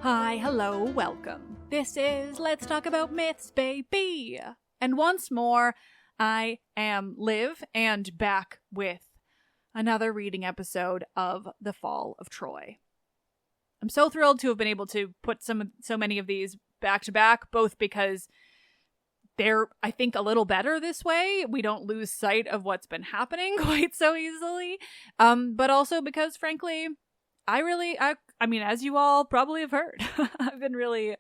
Hi, hello, welcome. This is Let's Talk About Myths, baby. And once more, I am Liv and back with another reading episode of The Fall of Troy. I'm so thrilled to have been able to put so many of these back to back, both because they're, I think, a little better this way. We don't lose sight of what's been happening quite so easily. But also because, frankly, I mean, as you all probably have heard, I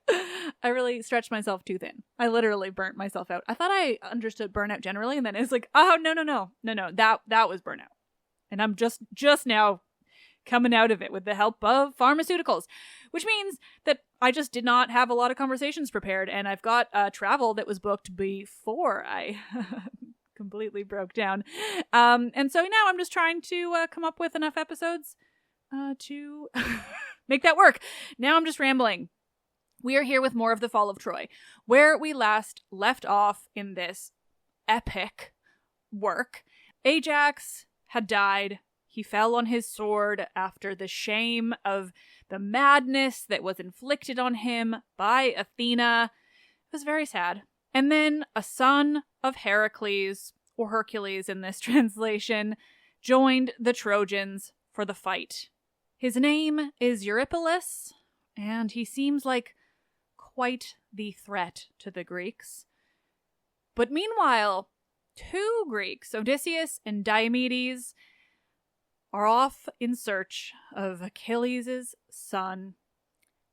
really stretched myself too thin. I literally burnt myself out. I thought I understood burnout generally, and then it's like, oh, no, that was burnout. And I'm just now coming out of it with the help of pharmaceuticals, which means that I just did not have a lot of conversations prepared, and I've got travel that was booked before I completely broke down. And so now I'm just trying to come up with enough episodes to make that work. Now I'm just rambling. We are here with more of The Fall of Troy, where we last left off in this epic work. Ajax had died. He fell on his sword after the shame of the madness that was inflicted on him by Athena. It was very sad. And then a son of Heracles, or Hercules in this translation, joined the Trojans for the fight. His name is Eurypylus, and he seems like quite the threat to the Greeks. But meanwhile, two Greeks, Odysseus and Diomedes, are off in search of Achilles' son.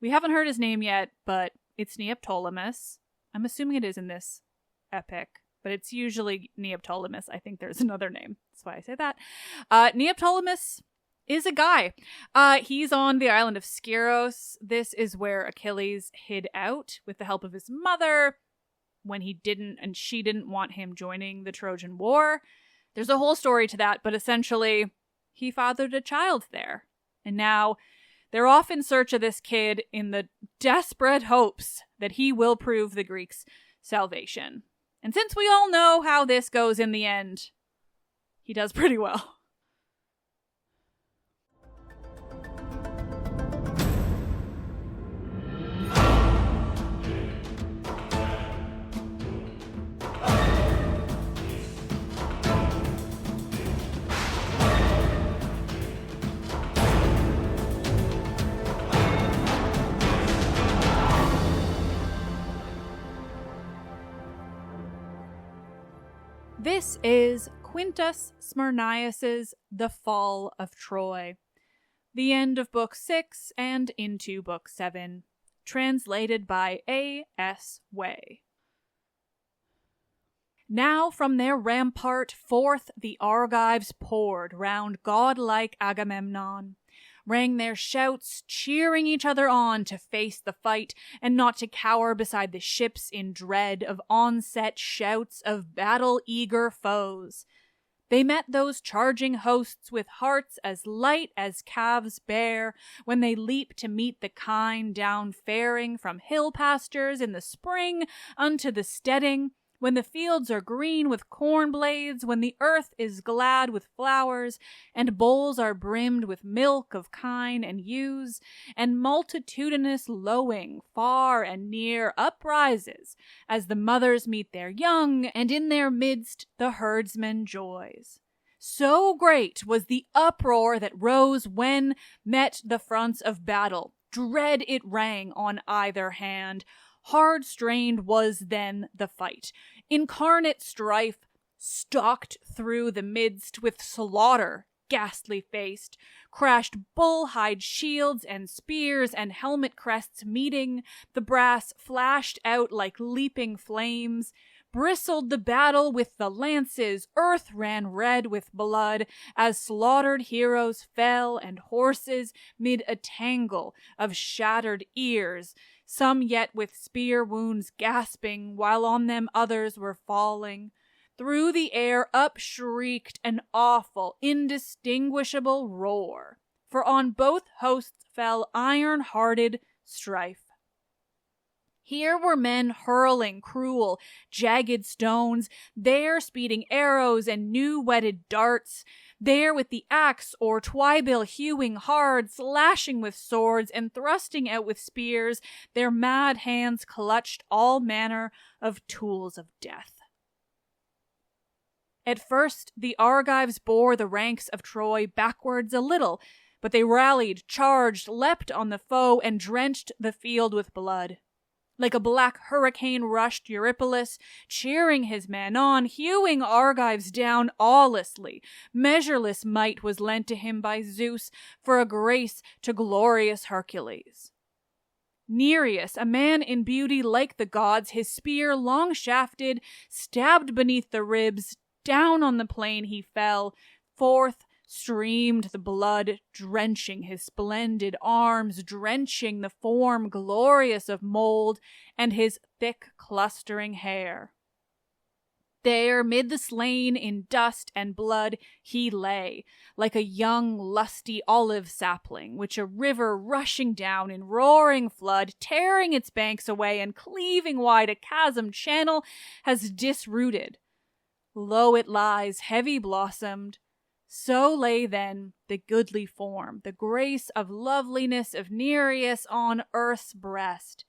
We haven't heard his name yet, but it's Neoptolemus. I'm assuming it is in this epic, but it's usually Neoptolemus. I think there's another name. That's why I say that. Neoptolemus is a guy. He's on the island of Skyros. This is where Achilles hid out with the help of his mother when she didn't want him joining the Trojan War. There's a whole story to that, but essentially he fathered a child there. And now they're off in search of this kid in the desperate hopes that he will prove the Greeks' salvation. And since we all know how this goes in the end, he does pretty well. This is Quintus Smyrnaeus' The Fall of Troy, the end of Book 6 and into Book 7, translated by A.S. Way. Now from their rampart forth the Argives poured round godlike Agamemnon. Rang their shouts, cheering each other on to face the fight, and not to cower beside the ships in dread of onset shouts of battle-eager foes. They met those charging hosts with hearts as light as calves bear, when they leap to meet the kine down-faring from hill pastures in the spring unto the steading, when the fields are green with corn blades, when the earth is glad with flowers, and bowls are brimmed with milk of kine and ewes, and multitudinous lowing far and near uprises, as the mothers meet their young, and in their midst the herdsman joys. So great was the uproar that rose when met the fronts of battle. Dread it rang on either hand. Hard strained was then the fight. Incarnate strife stalked through the midst with slaughter, ghastly faced, crashed bull-hide shields and spears and helmet crests meeting, the brass flashed out like leaping flames, bristled the battle with the lances, earth ran red with blood, as slaughtered heroes fell and horses mid a tangle of shattered ears, some yet with spear wounds gasping, while on them others were falling. Through the air up-shrieked an awful, indistinguishable roar, for on both hosts fell iron-hearted strife. Here were men hurling cruel, jagged stones, there speeding arrows and new-whetted darts, there with the axe or twybill hewing hard, slashing with swords and thrusting out with spears, their mad hands clutched all manner of tools of death. At first, the Argives bore the ranks of Troy backwards a little, but they rallied, charged, leapt on the foe, and drenched the field with blood. Like a black hurricane rushed Eurypylus, cheering his men on, hewing Argives down awelessly. Measureless might was lent to him by Zeus for a grace to glorious Hercules. Nereus, a man in beauty like the gods, his spear long-shafted, stabbed beneath the ribs, down on the plain he fell. Forth streamed the blood, drenching his splendid arms, drenching the form glorious of mold, and his thick clustering hair. There, mid the slain in dust and blood, he lay, like a young, lusty olive sapling, which a river rushing down in roaring flood, tearing its banks away and cleaving wide a chasm channel, has disrooted. Low it lies, heavy-blossomed. So lay then the goodly form, the grace of loveliness of Nereus on earth's breast.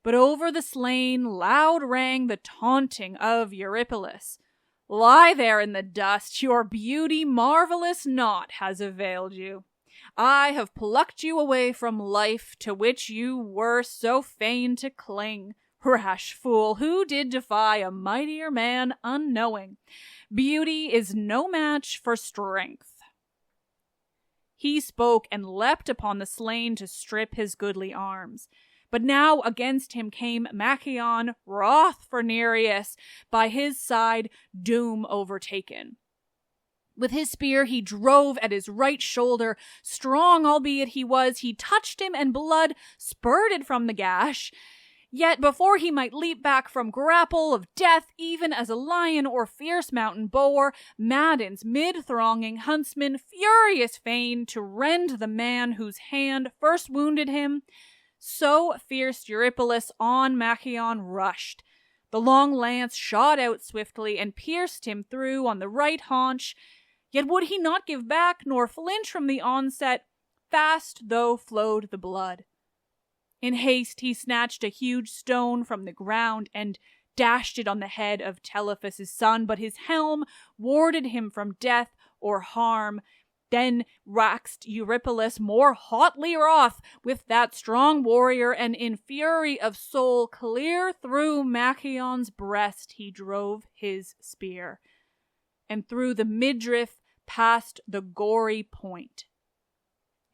But over the slain loud rang the taunting of Eurypylus. Lie there in the dust, your beauty marvelous naught has availed you. I have plucked you away from life to which you were so fain to cling. Rash fool, who did defy a mightier man unknowing? Beauty is no match for strength. He spoke and leapt upon the slain to strip his goodly arms. But now against him came Machaon, wroth for Nereus, by his side doom overtaken. With his spear he drove at his right shoulder. Strong albeit he was, he touched him, and blood spurted from the gash. Yet before he might leap back from grapple of death, even as a lion or fierce mountain boar, maddens mid-thronging huntsman, furious fain to rend the man whose hand first wounded him, so fierce Eurypylus on Machaon rushed. The long lance shot out swiftly and pierced him through on the right haunch, yet would he not give back nor flinch from the onset, fast though flowed the blood. In haste he snatched a huge stone from the ground and dashed it on the head of Telephus' son, but his helm warded him from death or harm. Then waxed Eurypylus more hotly wroth with that strong warrior, and in fury of soul clear through Machaon's breast he drove his spear, and through the midriff past the gory point.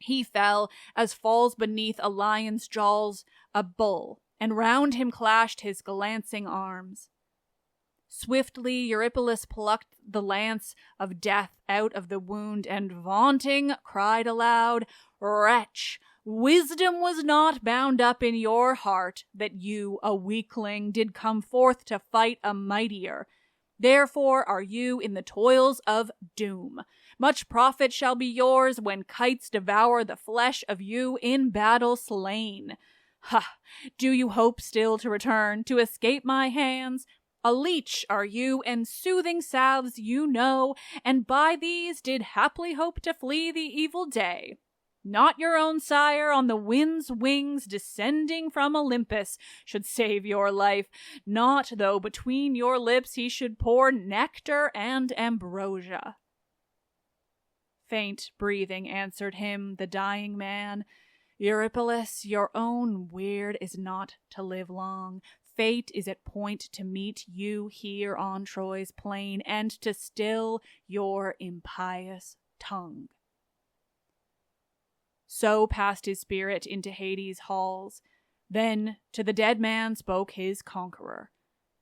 He fell, as falls beneath a lion's jaws a bull, and round him clashed his glancing arms. Swiftly Eurypylus plucked the lance of death out of the wound, and vaunting cried aloud, Wretch, wisdom was not bound up in your heart, that you, a weakling, did come forth to fight a mightier. Therefore are you in the toils of doom. Much profit shall be yours when kites devour the flesh of you in battle slain. Ha! Do you hope still to return, to escape my hands? A leech are you, and soothing salves you know, and by these did haply hope to flee the evil day. Not your own sire on the wind's wings descending from Olympus should save your life, not though between your lips he should pour nectar and ambrosia. Faint breathing answered him the dying man. Eurypylus, your own weird is not to live long. Fate is at point to meet you here on Troy's plain, and to still your impious tongue. So passed his spirit into Hades' halls. Then to the dead man spoke his conqueror.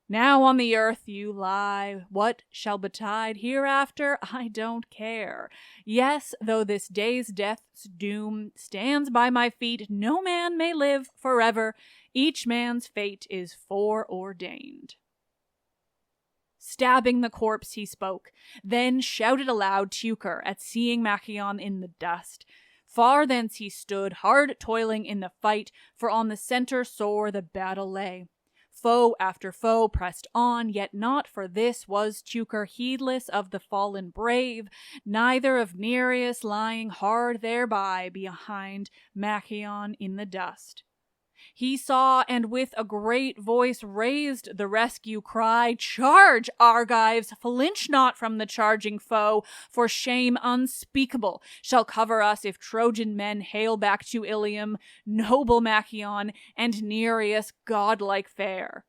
Now on the earth you lie. What shall betide hereafter, I don't care. Yes, though this day's death's doom stands by my feet, no man may live forever. Each man's fate is foreordained. Stabbing the corpse he spoke, then shouted aloud Teucer at seeing Machaon in the dust. Far thence he stood, hard toiling in the fight, for on the centre sore the battle lay. Foe after foe pressed on, yet not for this was Teucer heedless of the fallen brave, neither of Nereus lying hard thereby behind Machaon in the dust. He saw, and with a great voice raised the rescue cry, "Charge, Argives! Flinch not from the charging foe, for shame unspeakable shall cover us if Trojan men hail back to Ilium, noble Machaon, and Nereus godlike fair.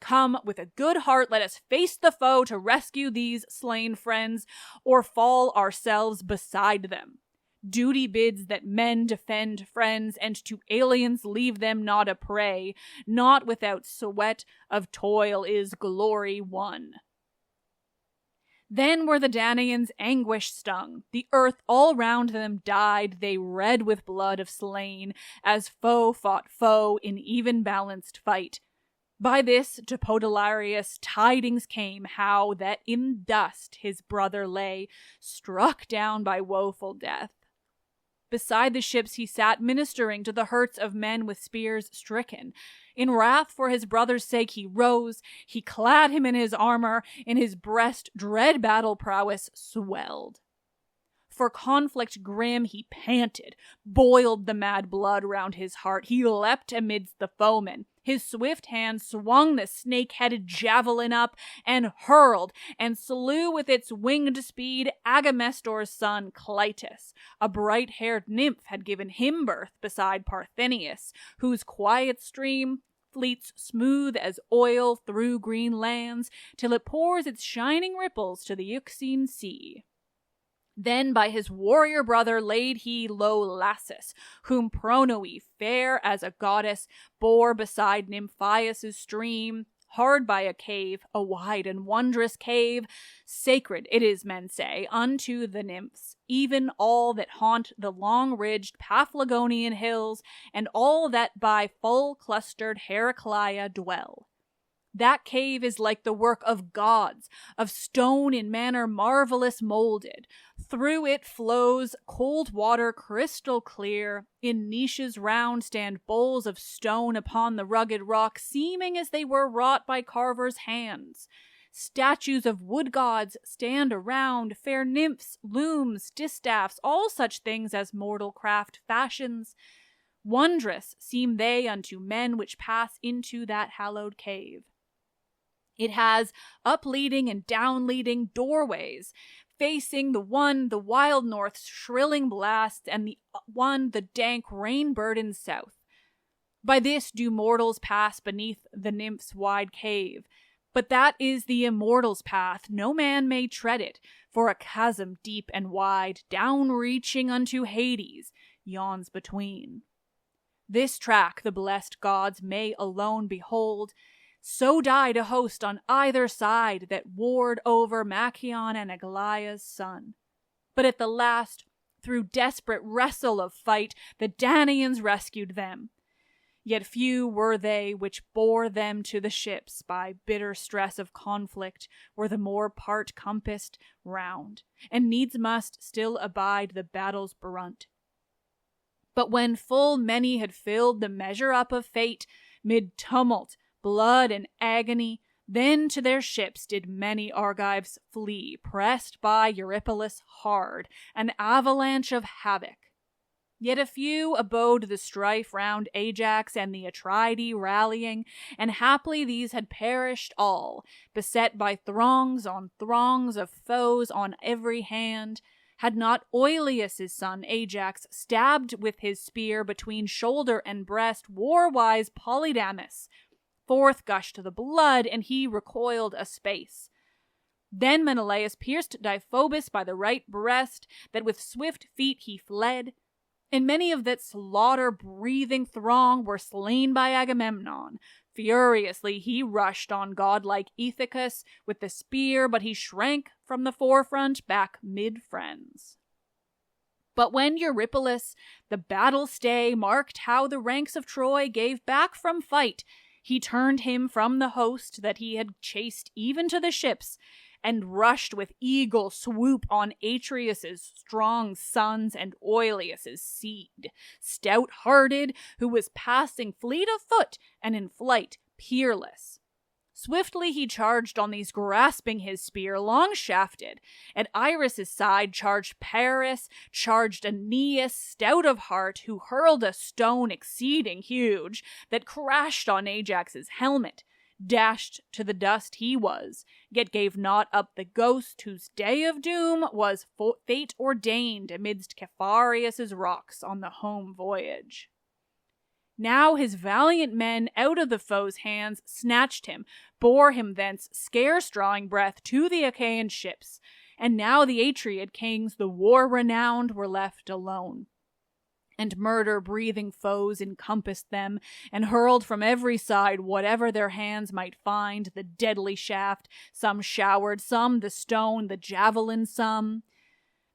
Come, with a good heart, let us face the foe to rescue these slain friends, or fall ourselves beside them. Duty bids that men defend friends, and to aliens leave them not a prey. Not without sweat of toil is glory won." Then were the Danaans anguish stung. The earth all round them died, they red with blood of slain, as foe fought foe in even balanced fight. By this to Podalirius tidings came, how that in dust his brother lay, struck down by woeful death. Beside the ships he sat, ministering to the hurts of men with spears stricken. In wrath for his brother's sake he rose, he clad him in his armor, in his breast dread battle prowess swelled. For conflict grim he panted, boiled the mad blood round his heart, he leapt amidst the foemen. His swift hand swung the snake-headed javelin up, and hurled, and slew with its winged speed Agamestor's son Clytus. A bright-haired nymph had given him birth beside Parthenius, whose quiet stream fleets smooth as oil through green lands, till it pours its shining ripples to the Euxine sea. Then by his warrior brother laid he low Lassus, whom Pronoe, fair as a goddess, bore beside Nymphaeus' stream, hard by a cave, a wide and wondrous cave, sacred, it is men say, unto the nymphs, even all that haunt the long-ridged Paphlagonian hills, and all that by full-clustered Heraclea dwell. That cave is like the work of gods, of stone in manner marvelous molded. Through it flows cold water crystal clear. In niches round stand bowls of stone upon the rugged rock, seeming as they were wrought by carvers' hands. Statues of wood gods stand around, fair nymphs, looms, distaffs, all such things as mortal craft fashions. Wondrous seem they unto men which pass into that hallowed cave. It has up-leading and down-leading doorways, facing the one the wild north's shrilling blasts, and the one the dank rain-burdened south. By this do mortals pass beneath the nymph's wide cave. But that is the immortal's path, no man may tread it, for a chasm deep and wide, down-reaching unto Hades, yawns between. This track the blessed gods may alone behold. So died a host on either side that warred over Machaon and Aglaea's son. But at the last, through desperate wrestle of fight, the Danaans rescued them. Yet few were they which bore them to the ships by bitter stress of conflict, were the more part compassed round, and needs must still abide the battle's brunt. But when full many had filled the measure up of fate, mid tumult, blood and agony, then to their ships did many Argives flee, pressed by Eurypylus hard, an avalanche of havoc. Yet a few abode the strife round Ajax and the Atridae rallying, and haply these had perished all, beset by throngs on throngs of foes on every hand, had not Oileus' son Ajax stabbed with his spear between shoulder and breast war-wise Polydamas. Forth gushed the blood, and he recoiled a space. Then Menelaus pierced Deiphobus by the right breast, that with swift feet he fled. And many of that slaughter-breathing throng were slain by Agamemnon. Furiously he rushed on godlike Ithacus with the spear, but he shrank from the forefront back mid-friends. But when Eurypylus, the battle-stay, marked how the ranks of Troy gave back from fight, he turned him from the host that he had chased even to the ships, and rushed with eagle swoop on Atreus' strong sons and Oileus' seed, stout-hearted, who was passing fleet of foot and in flight peerless. Swiftly he charged on these, grasping his spear, long-shafted. At Iris' side charged Paris, charged Aeneas, stout of heart, who hurled a stone exceeding huge, that crashed on Ajax's helmet. Dashed to the dust he was, yet gave not up the ghost whose day of doom was fate ordained amidst Caphareus' rocks on the home voyage. Now his valiant men out of the foe's hands snatched him, bore him thence, scarce drawing breath, to the Achaean ships. And now the Atreid kings, the war-renowned, were left alone. And murder-breathing foes encompassed them, and hurled from every side whatever their hands might find, the deadly shaft, some showered, some the stone, the javelin some.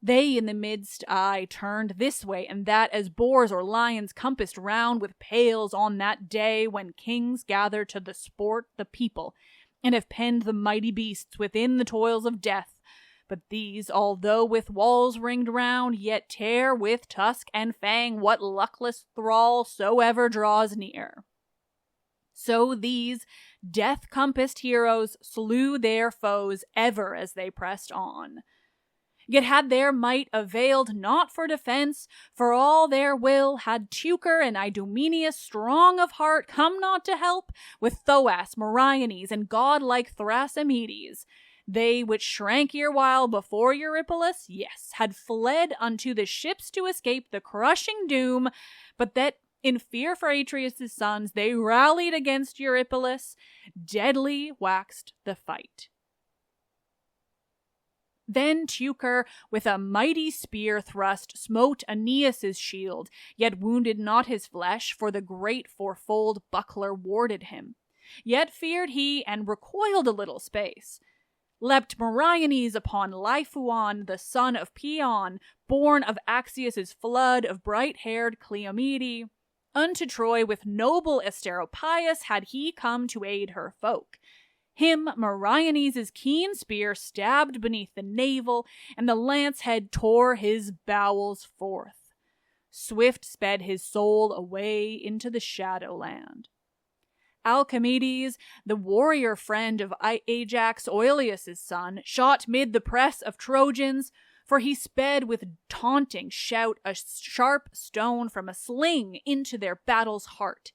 They in the midst, turned this way and that, as boars or lions compassed round with pails on that day when kings gather to the sport the people, and have penned the mighty beasts within the toils of death. But these, although with walls ringed round, yet tear with tusk and fang what luckless thrall soever draws near. So these death-compassed heroes slew their foes ever as they pressed on. Yet had their might availed not for defense, for all their will, had Teucer and Idomeneus, strong of heart, come not to help, with Thoas, Meriones, and godlike Thrasymedes. They which shrank erewhile before Eurypylus, yes, had fled unto the ships to escape the crushing doom, but that in fear for Atreus' sons they rallied against Eurypylus. Deadly waxed the fight. Then Teucer, with a mighty spear thrust, smote Aeneas' shield, yet wounded not his flesh, for the great fourfold buckler warded him. Yet feared he, and recoiled a little space. Leapt Meriones upon Lyphuon, the son of Paeon, born of Axius' flood of bright-haired Cleomede. Unto Troy with noble Asteropaeus had he come to aid her folk. Him Meriones' keen spear stabbed beneath the navel, and the lance head tore his bowels forth. Swift sped his soul away into the shadowland. Alcimedes, the warrior friend of Ajax, Oileus' son, shot mid the press of Trojans, for he sped with taunting shout a sharp stone from a sling into their battle's heart.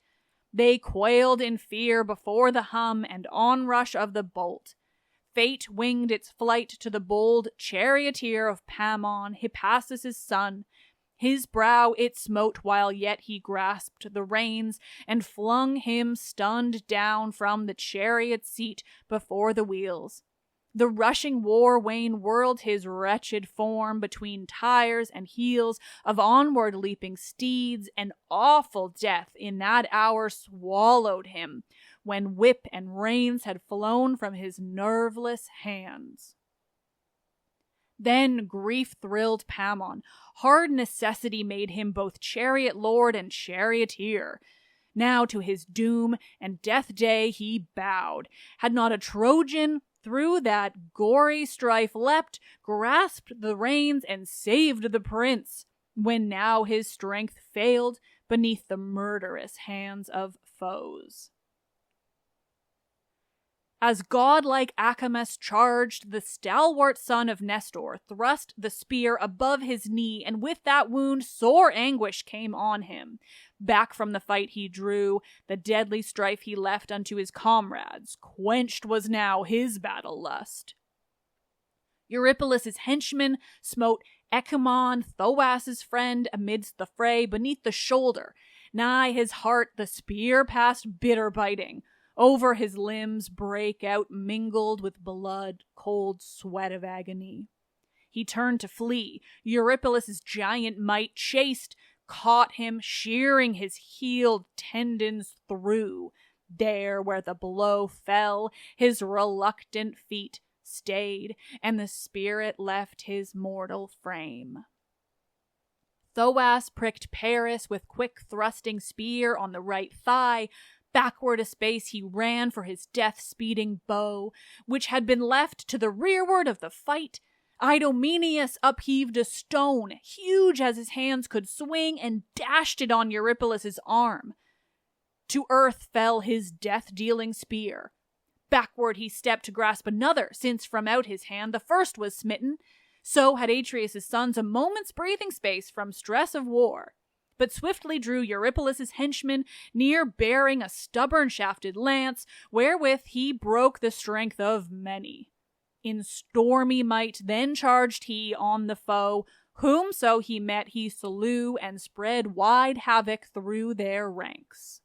They quailed in fear before the hum and onrush of the bolt. Fate winged its flight to the bold charioteer of Pammon, Hippasus' son. His brow it smote while yet he grasped the reins, and flung him stunned down from the chariot seat before the wheels. The rushing war wain whirled his wretched form between tires and heels of onward leaping steeds, and awful death in that hour swallowed him, when whip and reins had flown from his nerveless hands. Then grief-thrilled Pammon. Hard necessity made him both chariot lord and charioteer. Now to his doom and death day he bowed. Had not a Trojan through that gory strife leapt, grasped the reins, and saved the prince, when now his strength failed beneath the murderous hands of foes. As godlike Acamas charged, the stalwart son of Nestor thrust the spear above his knee, and with that wound sore anguish came on him. Back from the fight he drew, the deadly strife he left unto his comrades. Quenched was now his battle lust. Eurypylus' henchman smote Ecumon, Thoas' friend, amidst the fray beneath the shoulder. Nigh his heart the spear passed bitter biting. Over his limbs brake out, mingled with blood, cold sweat of agony. He turned to flee. Eurypylus' giant might chased, caught him, shearing his healed tendons through. There, where the blow fell, his reluctant feet stayed, and the spirit left his mortal frame. Thoas pricked Paris with quick thrusting spear on the right thigh. Backward a space he ran for his death-speeding bow, which had been left to the rearward of the fight. Idomeneus upheaved a stone, huge as his hands could swing, and dashed it on Eurypylus' arm. To earth fell his death-dealing spear. Backward he stepped to grasp another, since from out his hand the first was smitten. So had Atreus' sons a moment's breathing space from stress of war. But swiftly drew Eurypylus' henchman near, bearing a stubborn shafted lance, wherewith he broke the strength of many. In stormy might then charged he on the foe, whomso he met he slew, and spread wide havoc through their ranks.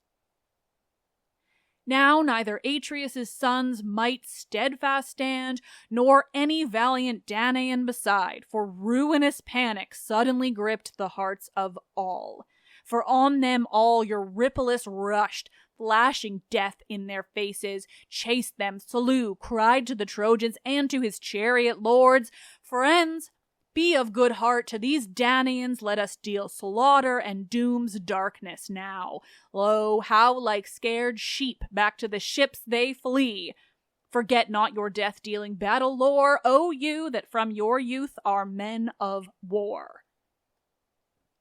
Now neither Atreus' sons might steadfast stand, nor any valiant Danaan beside, for ruinous panic suddenly gripped the hearts of all. For on them all Eurypylus rushed, flashing death in their faces, chased them, slew, cried to the Trojans and to his chariot lords, "Friends, be of good heart, to these Danaans let us deal slaughter and doom's darkness now. Lo, how like scared sheep back to the ships they flee. Forget not your death-dealing battle lore, O you that from your youth are men of war."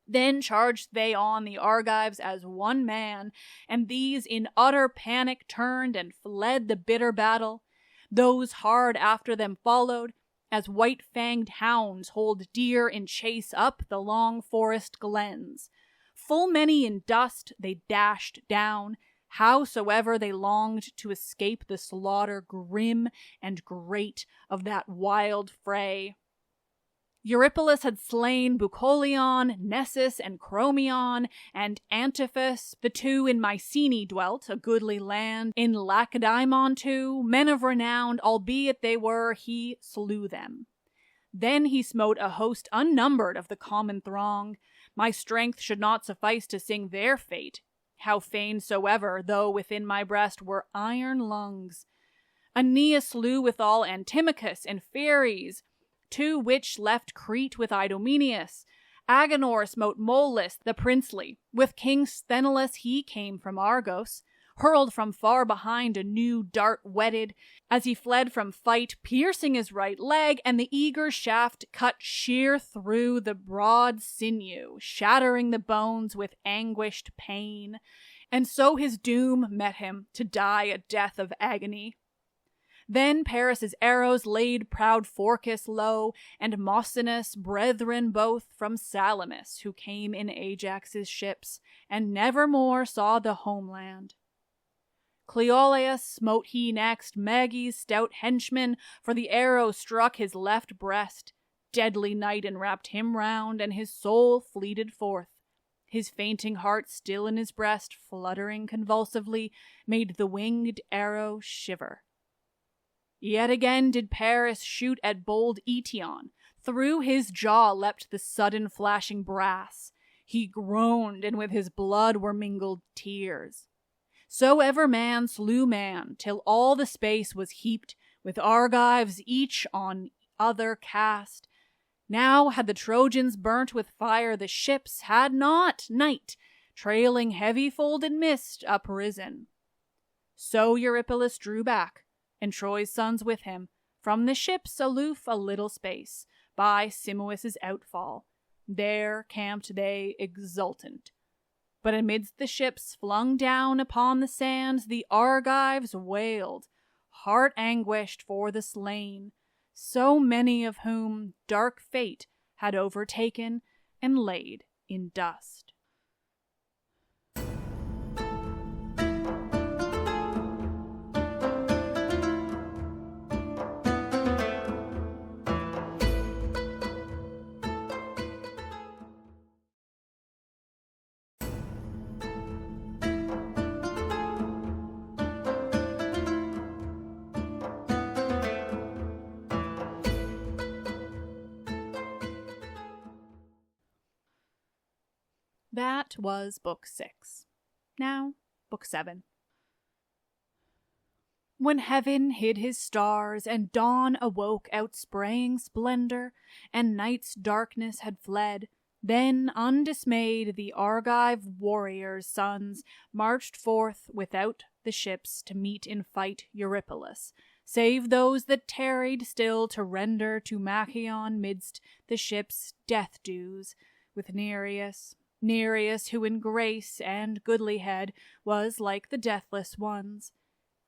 Then charged they on the Argives as one man, and these in utter panic turned and fled the bitter battle. Those hard after them followed, as white-fanged hounds hold deer in chase up the long forest glens. Full many in dust they dashed down, howsoever they longed to escape the slaughter grim and great of that wild fray. Eurypylus had slain Bucolion, Nessus, and Chromion, and Antiphus. The two in Mycenae dwelt, a goodly land. In Lacedaemon too, men of renown, albeit they were, he slew them. Then he smote a host unnumbered of the common throng. My strength should not suffice to sing their fate, how fain soever, though within my breast were iron lungs. Aeneas slew withal Antimachus and Pheres, to which left Crete with Idomeneus. Agenor smote Molus the princely. With King Sthenelus he came from Argos, hurled from far behind a new dart whetted, as he fled from fight, piercing his right leg, and the eager shaft cut sheer through the broad sinew, shattering the bones with anguished pain. And so his doom met him, to die a death of agony. Then Paris' arrows laid proud Phorcys low, and Mossinus, brethren both from Salamis, who came in Ajax's ships, and never more saw the homeland. Cleolaus smote he next, Maggie's stout henchman, for the arrow struck his left breast. Deadly night enwrapped him round, and his soul fleeted forth. His fainting heart still in his breast, fluttering convulsively, made the winged arrow shiver. Yet again did Paris shoot at bold Eetion. Through his jaw leapt the sudden flashing brass. He groaned, and with his blood were mingled tears. So ever man slew man, till all the space was heaped with Argives each on other cast. Now had the Trojans burnt with fire the ships, had not night, trailing heavy-folded mist, uprisen. So Eurypylus drew back, and Troy's sons with him, from the ships aloof a little space, by Simois' outfall. There camped they exultant. But amidst the ships flung down upon the sands, the Argives wailed, heart-anguished for the slain, so many of whom dark fate had overtaken and laid in dust. That was Book 6. Now, Book 7. When heaven hid his stars, and dawn awoke outspraying splendor, and night's darkness had fled, Then, undismayed, the Argive warriors' sons marched forth without the ships to meet in fight Eurypylus, save those that tarried still to render to Machaon midst the ships death dues, with Nereus, who in grace and goodlihead was like the deathless ones,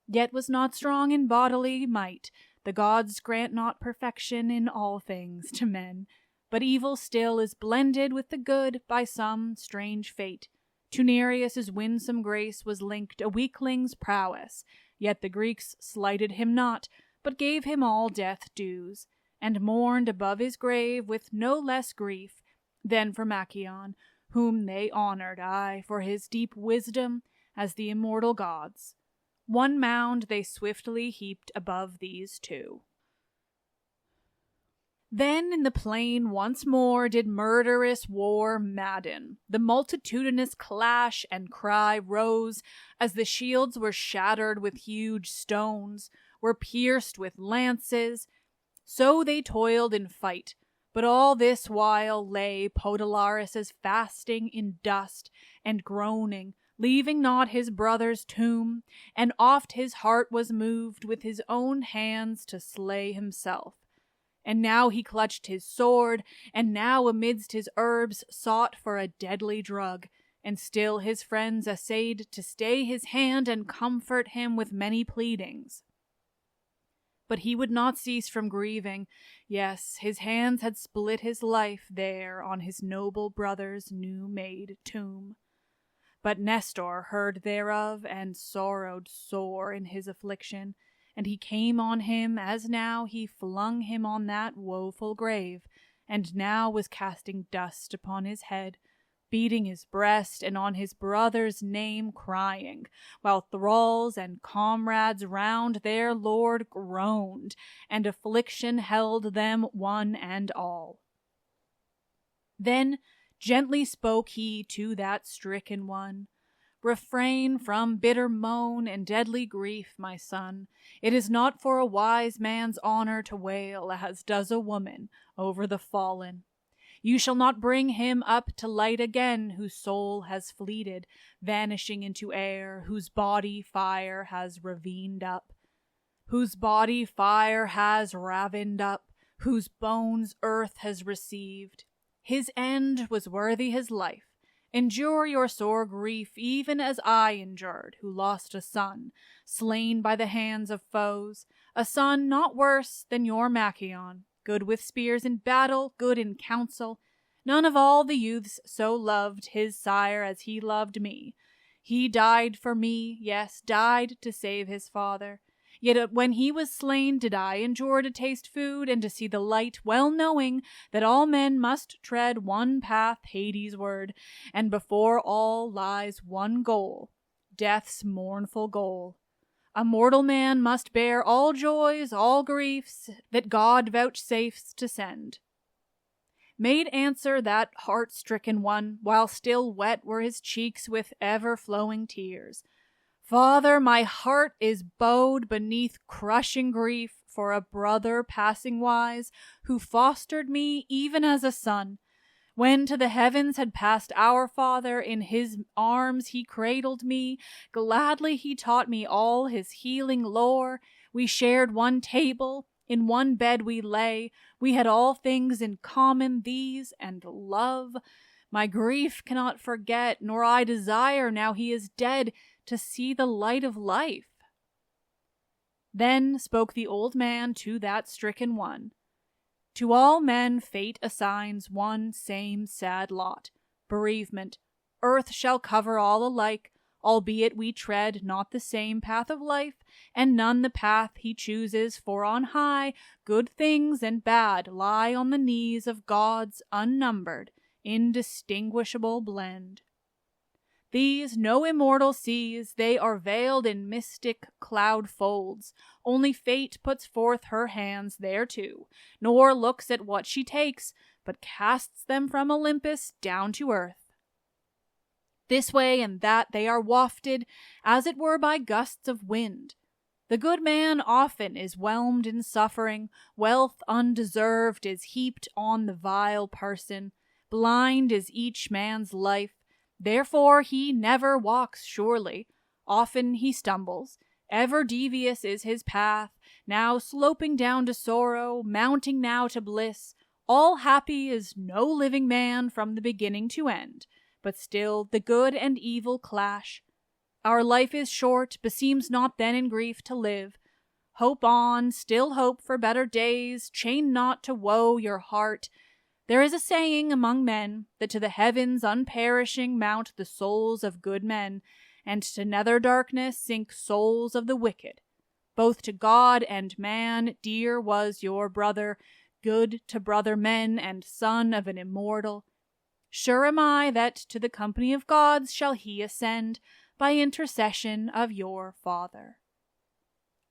yet was not strong in bodily might. The gods grant not perfection in all things to men, but evil still is blended with the good by some strange fate. To Nereus' winsome grace was linked a weakling's prowess, yet the Greeks slighted him not, but gave him all death dues, and mourned above his grave with no less grief than for Machaon, whom they honored, aye, for his deep wisdom as the immortal gods. One mound they swiftly heaped above these two. Then in the plain once more did murderous war madden. The multitudinous clash and cry rose as the shields were shattered with huge stones, were pierced with lances. So they toiled in fight, but all this while lay Podalares fasting in dust and groaning, leaving not his brother's tomb, and oft his heart was moved with his own hands to slay himself. And now he clutched his sword, and now amidst his herbs sought for a deadly drug, and still his friends essayed to stay his hand and comfort him with many pleadings. But he would not cease from grieving. Yes, his hands had split his life there on his noble brother's new-made tomb. But Nestor heard thereof, and sorrowed sore in his affliction, and he came on him as now he flung him on that woeful grave, and now was casting dust upon his head, beating his breast, and on his brother's name crying, while thralls and comrades round their lord groaned, and affliction held them one and all. Then gently spoke he to that stricken one, "Refrain from bitter moan and deadly grief, my son. It is not for a wise man's honor to wail, as does a woman, over the fallen. You shall not bring him up to light again, whose soul has fleeted, vanishing into air, whose body fire has ravined up, whose bones earth has received. His end was worthy his life. Endure your sore grief, even as I endured, who lost a son, slain by the hands of foes, a son not worse than your Machaon, good with spears in battle, good in counsel. None of all the youths so loved his sire as he loved me. He died for me, yes, died to save his father. Yet when he was slain did I endure to taste food and to see the light, well knowing that all men must tread one path Hades-ward, and before all lies one goal, death's mournful goal. A mortal man must bear all joys, all griefs that God vouchsafes to send." Made answer that heart-stricken one, while still wet were his cheeks with ever-flowing tears, "Father, my heart is bowed beneath crushing grief for a brother passing wise, who fostered me even as a son. When to the heavens had passed our Father, in his arms he cradled me. Gladly he taught me all his healing lore. We shared one table, in one bed we lay. We had all things in common, these and love. My grief cannot forget, nor I desire, now he is dead, to see the light of life." Then spoke the old man to that stricken one, "To all men fate assigns one same sad lot, bereavement. Earth shall cover all alike, albeit we tread not the same path of life, and none the path he chooses, for on high good things and bad lie on the knees of gods unnumbered, indistinguishable blend. These no immortal sees, they are veiled in mystic cloud folds. Only fate puts forth her hands thereto, nor looks at what she takes, but casts them from Olympus down to earth. This way and that they are wafted, as it were by gusts of wind. The good man often is whelmed in suffering, wealth undeserved is heaped on the vile person, blind is each man's life, therefore he never walks surely. Often he stumbles, ever devious is his path, now sloping down to sorrow, mounting now to bliss. All happy is no living man from the beginning to end, but still the good and evil clash. Our life is short, beseems not then in grief to live. Hope on, still hope for better days, chain not to woe your heart. There is a saying among men, that to the heavens unperishing mount the souls of good men, and to nether darkness sink souls of the wicked. Both to God and man dear was your brother, good to brother men and son of an immortal. Sure am I that to the company of gods shall he ascend, by intercession of your father.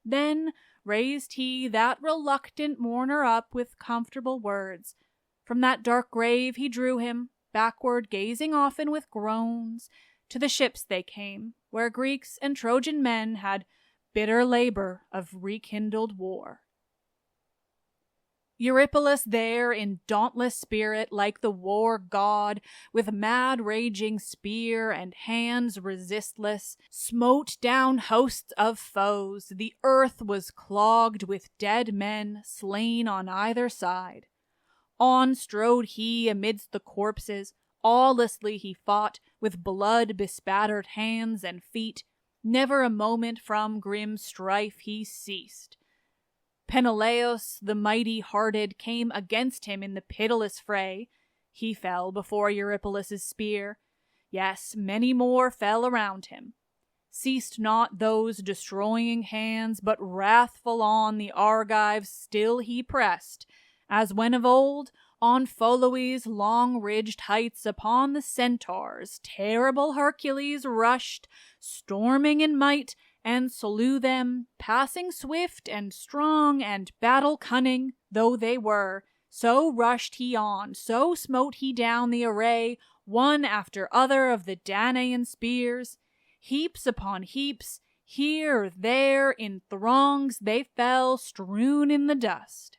Then raised he that reluctant mourner up with comfortable words. From that dark grave he drew him, backward gazing often with groans. To the ships they came, where Greeks and Trojan men had bitter labor of rekindled war. Eurypylus there, in dauntless spirit, like the war god, with mad raging spear and hands resistless, smote down hosts of foes. The earth was clogged with dead men, slain on either side. On strode he amidst the corpses, awelessly he fought, with blood bespattered hands and feet. Never a moment from grim strife he ceased. Peneleos, the mighty-hearted, came against him in the pitiless fray. He fell before Eurypylus' spear. Yes, many more fell around him. Ceased not those destroying hands, but wrathful on the Argives still he pressed, as when of old, on Pholoe's long-ridged heights upon the centaurs, terrible Hercules rushed, storming in might, and slew them, passing swift and strong and battle-cunning though they were. So rushed he on, so smote he down the array, one after other of the Danaan spears. Heaps upon heaps, here, there, in throngs they fell, strewn in the dust.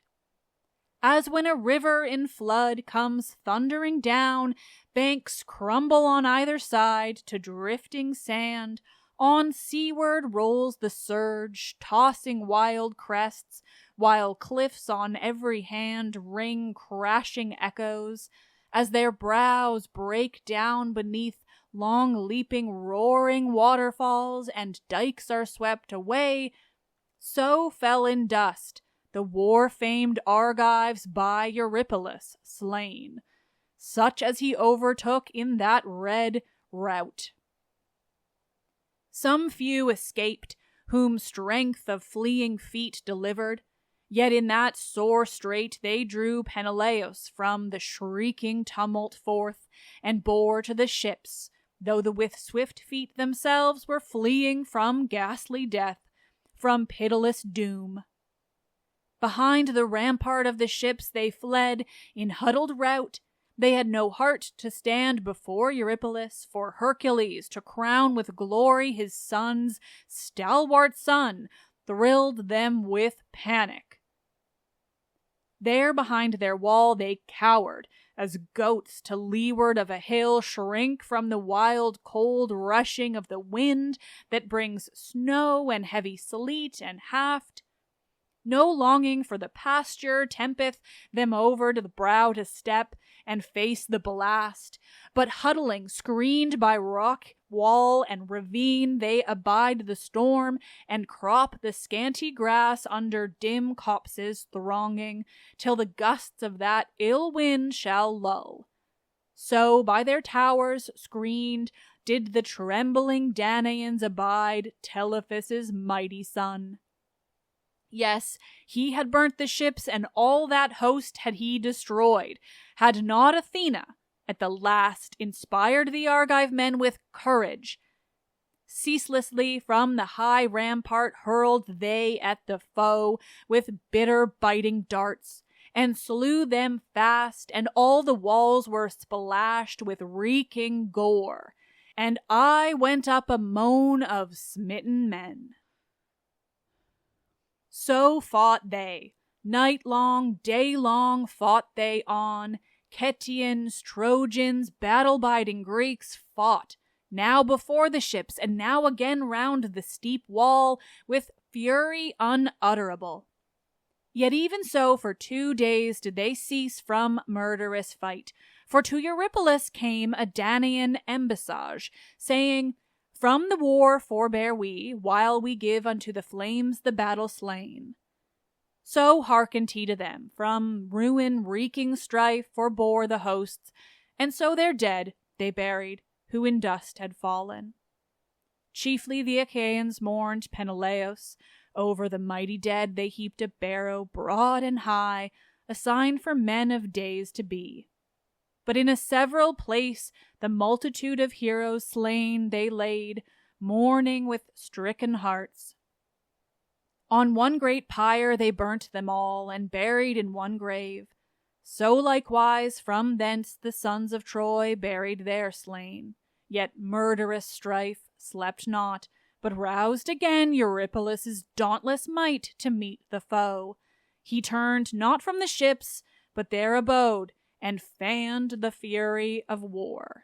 As when a river in flood comes thundering down, banks crumble on either side to drifting sand. On seaward rolls the surge, tossing wild crests, while cliffs on every hand ring crashing echoes, as their brows break down beneath long leaping roaring waterfalls, and dikes are swept away. So fell in dust the war-famed Argives by Eurypylus slain, such as he overtook in that red rout. Some few escaped, whom strength of fleeing feet delivered, yet in that sore strait they drew Peneleos from the shrieking tumult forth, and bore to the ships, though the with swift feet themselves were fleeing from ghastly death, from pitiless doom. Behind the rampart of the ships they fled in huddled rout. They had no heart to stand before Eurypylus, for Hercules, to crown with glory his son's stalwart son, thrilled them with panic. There behind their wall they cowered, as goats to leeward of a hill shrink from the wild cold rushing of the wind that brings snow and heavy sleet and haft. No longing for the pasture tempteth them over to the brow to step and face the blast, but huddling, screened by rock, wall, and ravine, they abide the storm, and crop the scanty grass under dim copses thronging, till the gusts of that ill wind shall lull. So by their towers, screened, did the trembling Danaans abide, Telephus' mighty son. Yes, he had burnt the ships, and all that host had he destroyed, had not Athena, at the last, inspired the Argive men with courage. Ceaselessly from the high rampart hurled they at the foe with bitter biting darts, and slew them fast, and all the walls were splashed with reeking gore, and aye went up a moan of smitten men. So fought they. Night long, day long fought they on, Chetians, Trojans, battle-biding Greeks fought, now before the ships, and now again round the steep wall, with fury unutterable. Yet even so, for 2 days did they cease from murderous fight. For to Eurypylus came a Danaan embassage, saying, From the war forbear we, while we give unto the flames the battle slain. So hearkened he to them, from ruin reeking strife forbore the hosts, and so their dead they buried, who in dust had fallen. Chiefly the Achaeans mourned Peneleos. Over the mighty dead they heaped a barrow broad and high, a sign for men of days to be. But in a several place the multitude of heroes slain they laid, mourning with stricken hearts. On one great pyre they burnt them all, and buried in one grave. So likewise from thence the sons of Troy buried their slain. Yet murderous strife slept not, but roused again Eurypylus' dauntless might to meet the foe. He turned not from the ships, but there abode, and fanned the fury of war.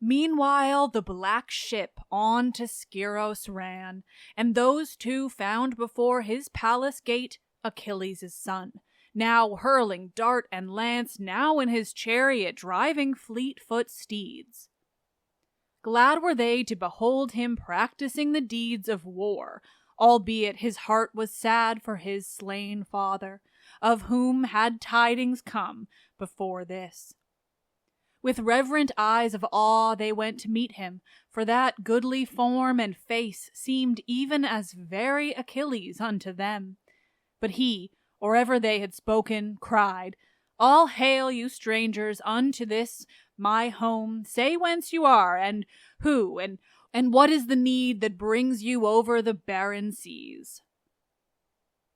Meanwhile, the black ship on to Scyros ran, and those two found before his palace gate Achilles' son, now hurling dart and lance, now in his chariot driving fleet-foot steeds. Glad were they to behold him practicing the deeds of war, albeit his heart was sad for his slain father, of whom had tidings come before this. With reverent eyes of awe they went to meet him, for that goodly form and face seemed even as very Achilles unto them. But he, or ever they had spoken, cried, All hail, you strangers, unto this my home. Say whence you are, and who, and what is the need that brings you over the barren seas?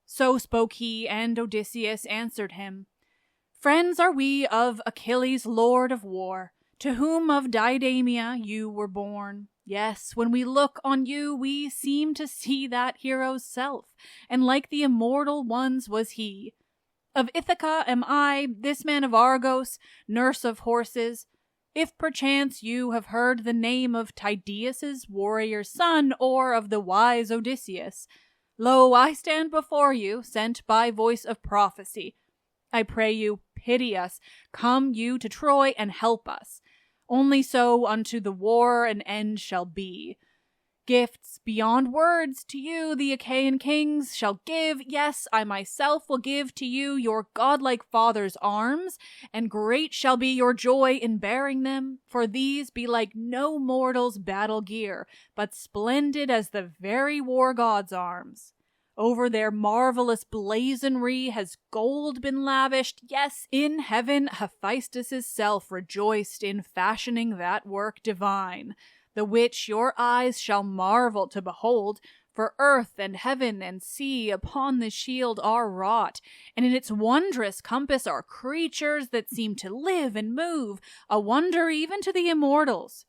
So spoke he, and Odysseus answered him, Friends are we of Achilles, lord of war, to whom of Didamia you were born. Yes, when we look on you, we seem to see that hero's self, and like the immortal ones was he. Of Ithaca am I, this man of Argos, nurse of horses. If perchance you have heard the name of Tydeus' warrior son, or of the wise Odysseus, lo, I stand before you, sent by voice of prophecy. I pray you, pity us, come you to Troy and help us. Only so unto the war an end shall be. Gifts beyond words to you the Achaean kings shall give. Yes, I myself will give to you your godlike father's arms, and great shall be your joy in bearing them, for these be like no mortal's battle gear, but splendid as the very war god's arms. Over their marvelous blazonry has gold been lavished. Yes, in heaven Hephaestus' self rejoiced in fashioning that work divine, the which your eyes shall marvel to behold, for earth and heaven and sea upon the shield are wrought, and in its wondrous compass are creatures that seem to live and move, a wonder even to the immortals.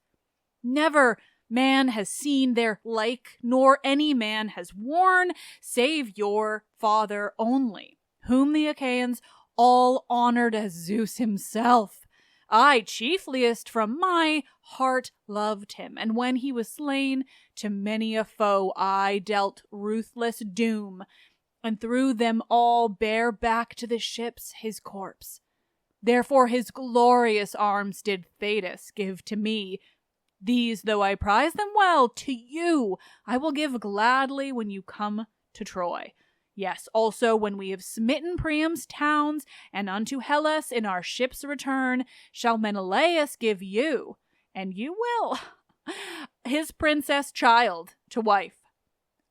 Never man has seen their like, nor any man has worn, save your father only, whom the Achaeans all honored as Zeus himself. I chiefliest from my heart loved him, and when he was slain, to many a foe I dealt ruthless doom, and through them all bare back to the ships his corpse. Therefore his glorious arms did Thetis give to me. These, though I prize them well, to you I will give gladly when you come to Troy. Yes, also when we have smitten Priam's towns, and unto Hellas in our ships return, shall Menelaus give you, and you will, his princess child to wife.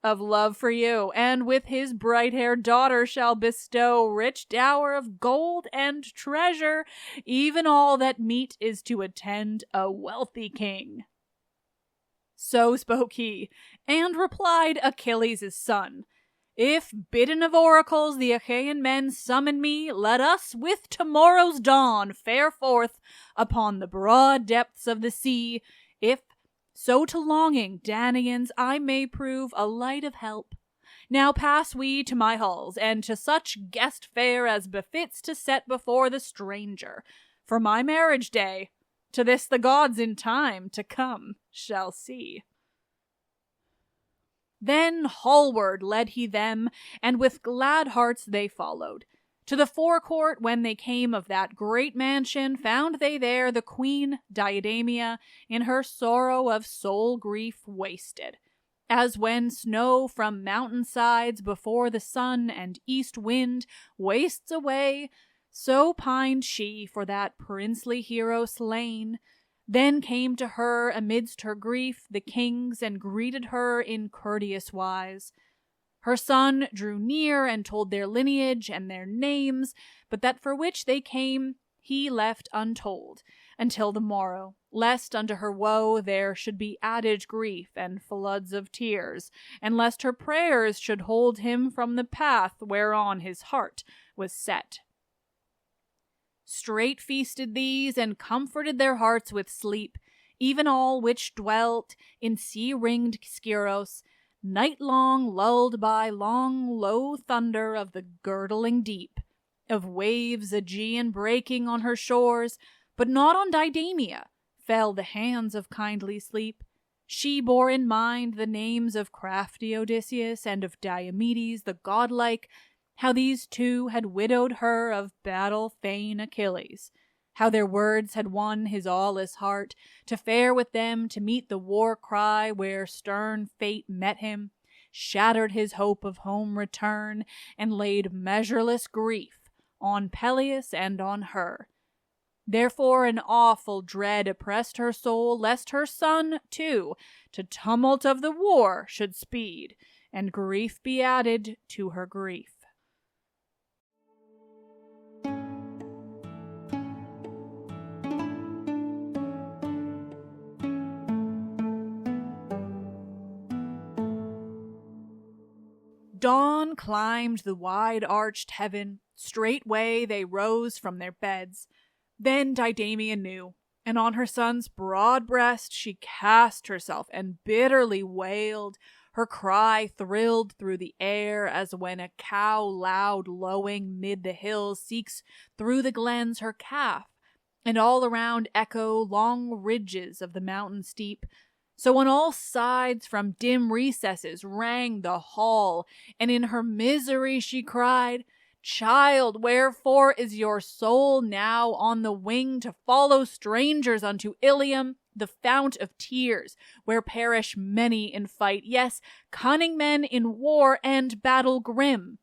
of love for you, and with his bright-haired daughter shall bestow rich dower of gold and treasure, even all that meet is to attend a wealthy king. So spoke he, and replied Achilles' son, If, bidden of oracles, the Achaean men summon me, let us with tomorrow's dawn fare forth upon the broad depths of the sea, if so to longing Danaans I may prove a light of help. Now pass we to my halls, and to such guest fare as befits to set before the stranger, for my marriage day. To this the gods in time to come shall see. Then hallward led he them, and with glad hearts they followed. To the forecourt when they came of that great mansion, found they there the queen Diademia, in her sorrow of soul grief wasted. As when snow from mountain sides before the sun and east wind wastes away, so pined she for that princely hero slain. Then came to her amidst her grief the kings, and greeted her in courteous wise. Her son drew near and told their lineage and their names, but that for which they came he left untold, until the morrow, lest unto her woe there should be added grief and floods of tears, and lest her prayers should hold him from the path whereon his heart was set. Straight feasted these, and comforted their hearts with sleep, even all which dwelt in sea-ringed Scyros, night-long lulled by long low thunder of the girdling deep, of waves Aegean breaking on her shores, but not on Diademia fell the hands of kindly sleep. She bore in mind the names of crafty Odysseus and of Diomedes the godlike, how these two had widowed her of battle-fain Achilles, how their words had won his aweless heart, to fare with them to meet the war-cry where stern fate met him, shattered his hope of home return, and laid measureless grief on Peleus and on her. Therefore an awful dread oppressed her soul, lest her son, too, to tumult of the war should speed, and grief be added to her grief. Dawn climbed the wide-arched heaven. Straightway they rose from their beds. Then Diademia knew, and on her son's broad breast she cast herself and bitterly wailed. Her cry thrilled through the air as when a cow loud lowing mid the hills seeks through the glens her calf, and all around echo long ridges of the mountain steep. So on all sides from dim recesses rang the hall, and in her misery she cried, Child, wherefore is your soul now on the wing to follow strangers unto Ilium, the fount of tears, where perish many in fight, yes, cunning men in war and battle grim?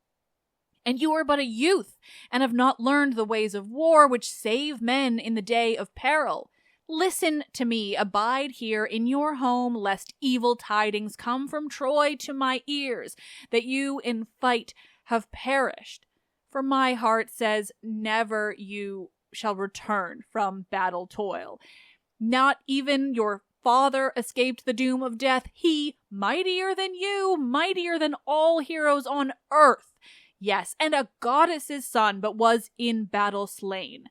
And you are but a youth, and have not learned the ways of war which save men in the day of peril. Listen to me, abide here in your home, lest evil tidings come from Troy to my ears, that you in fight have perished. For my heart says, never you shall return from battle toil. Not even your father escaped the doom of death, he, mightier than you, mightier than all heroes on earth. Yes, and a goddess's son, but was in battle slain.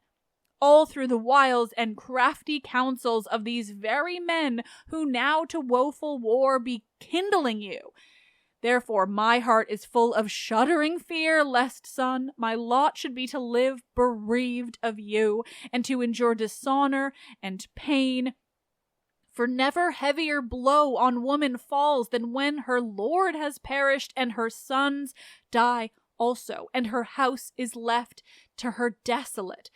All through the wiles and crafty counsels of these very men who now to woeful war be kindling you. Therefore my heart is full of shuddering fear, lest, son, my lot should be to live bereaved of you, and to endure dishonor and pain. For never heavier blow on woman falls than when her lord has perished, and her sons die also, and her house is left to her desolate.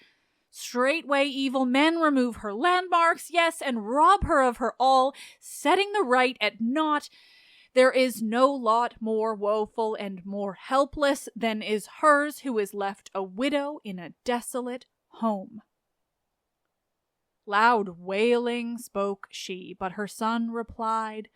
Straightway evil men remove her landmarks, yes, and rob her of her all, setting the right at naught. There is no lot more woeful and more helpless than is hers who is left a widow in a desolate home. Loud wailing spoke she, but her son replied,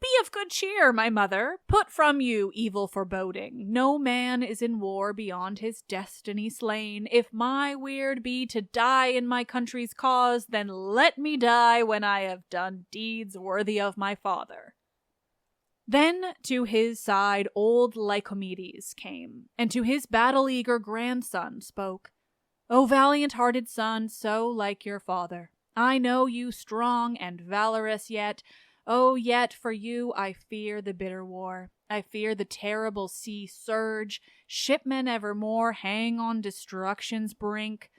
Be of good cheer, my mother. Put from you evil foreboding. No man is in war beyond his destiny slain. If my weird be to die in my country's cause, then let me die when I have done deeds worthy of my father. Then to his side old Lycomedes came, and to his battle-eager grandson spoke. O valiant-hearted son, so like your father, I know you strong and valorous yet. Oh, yet for you I fear the bitter war. I fear the terrible sea surge. Shipmen evermore hang on destruction's brink.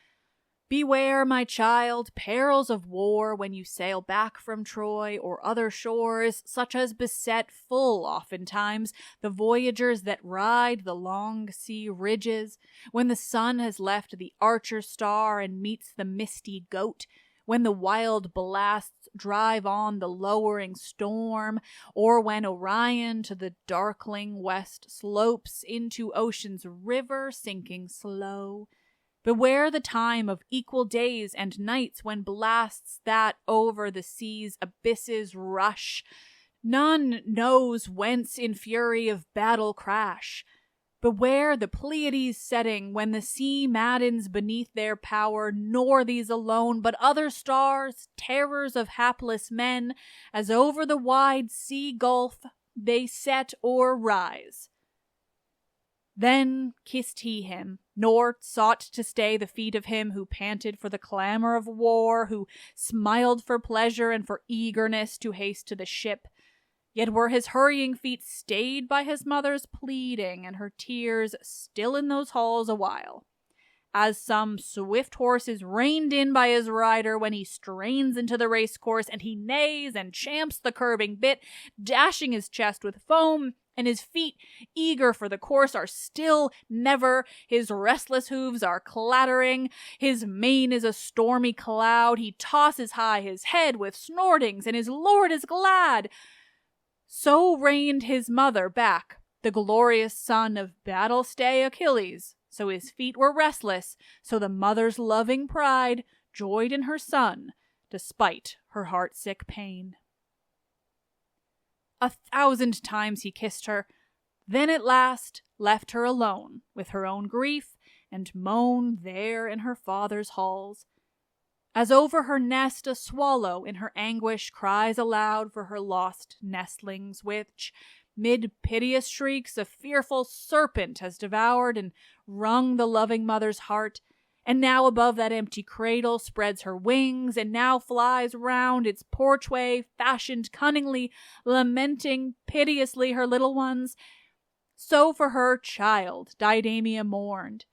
Beware, my child, perils of war when you sail back from Troy or other shores, such as beset full oftentimes the voyagers that ride the long sea ridges, when the sun has left the archer star and meets the misty goat, when the wild blasts drive on the lowering storm, or when Orion to the darkling west slopes into ocean's river, sinking slow. Beware the time of equal days and nights when blasts that over the sea's abysses rush. None knows whence in fury of battle crash. Beware the Pleiades setting when the sea maddens beneath their power, nor these alone, but other stars, terrors of hapless men, as over the wide sea gulf they set or rise. Then kissed he him, nor sought to stay the feet of him who panted for the clamor of war, who smiled for pleasure and for eagerness to haste to the ship. Yet were his hurrying feet stayed by his mother's pleading, and her tears still in those halls a while. As some swift horse is reined in by his rider when he strains into the race course, and he neighs and champs the curbing bit, dashing his chest with foam, and his feet, eager for the course, are still never. His restless hooves are clattering. His mane is a stormy cloud. He tosses high his head with snortings, and his lord is glad. So reigned his mother back, the glorious son of battle-stay Achilles. So his feet were restless, so the mother's loving pride joyed in her son, despite her heart-sick pain. 1,000 times he kissed her, then at last left her alone with her own grief and moan there in her father's halls. As over her nest a swallow in her anguish cries aloud for her lost nestlings, which, mid piteous shrieks, a fearful serpent has devoured and wrung the loving mother's heart, and now above that empty cradle spreads her wings, and now flies round its porchway, fashioned cunningly, lamenting piteously her little ones. So for her child Didamia mourned.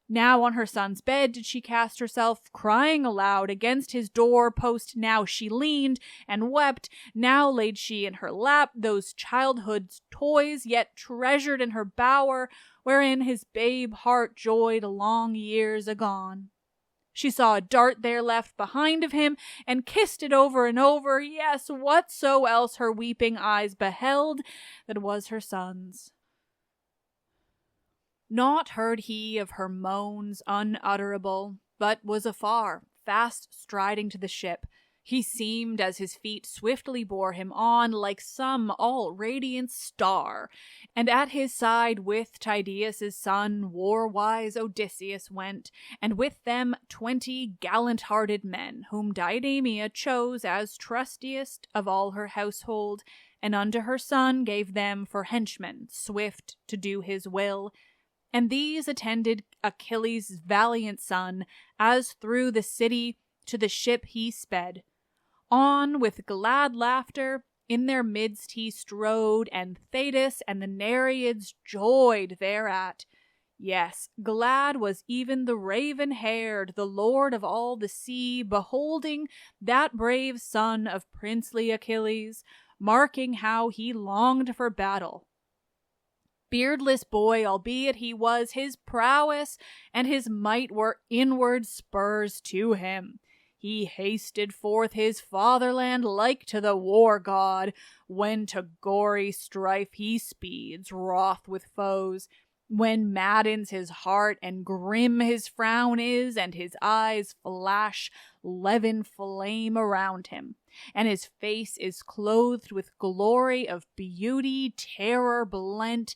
Now on her son's bed did she cast herself, crying aloud against his door post. Now she leaned and wept. Now laid she in her lap those childhood's toys, yet treasured in her bower, wherein his babe heart joyed long years agone. She saw a dart there left behind of him, and kissed it over and over. Yes, whatso else her weeping eyes beheld, that was her son's. Naught heard he of her moans unutterable, but was afar, fast striding to the ship. He seemed, as his feet swiftly bore him on, like some all-radiant star, and at his side with Tydeus' son war-wise Odysseus went, and with them 20 gallant-hearted men, whom Didamia chose as trustiest of all her household, and unto her son gave them for henchmen, swift to do his will. And these attended Achilles' valiant son, as through the city to the ship he sped. On with glad laughter in their midst he strode, and Thetis and the Nereids joyed thereat. Yes, glad was even the raven-haired, the lord of all the sea, beholding that brave son of princely Achilles, marking how he longed for battle. Beardless boy, albeit he was, his prowess and his might were inward spurs to him. He hasted forth his fatherland like to the war god, when to gory strife he speeds, wroth with foes. when maddens his heart and grim his frown is, and his eyes flash levin flame around him, and his face is clothed with glory of beauty, terror blent,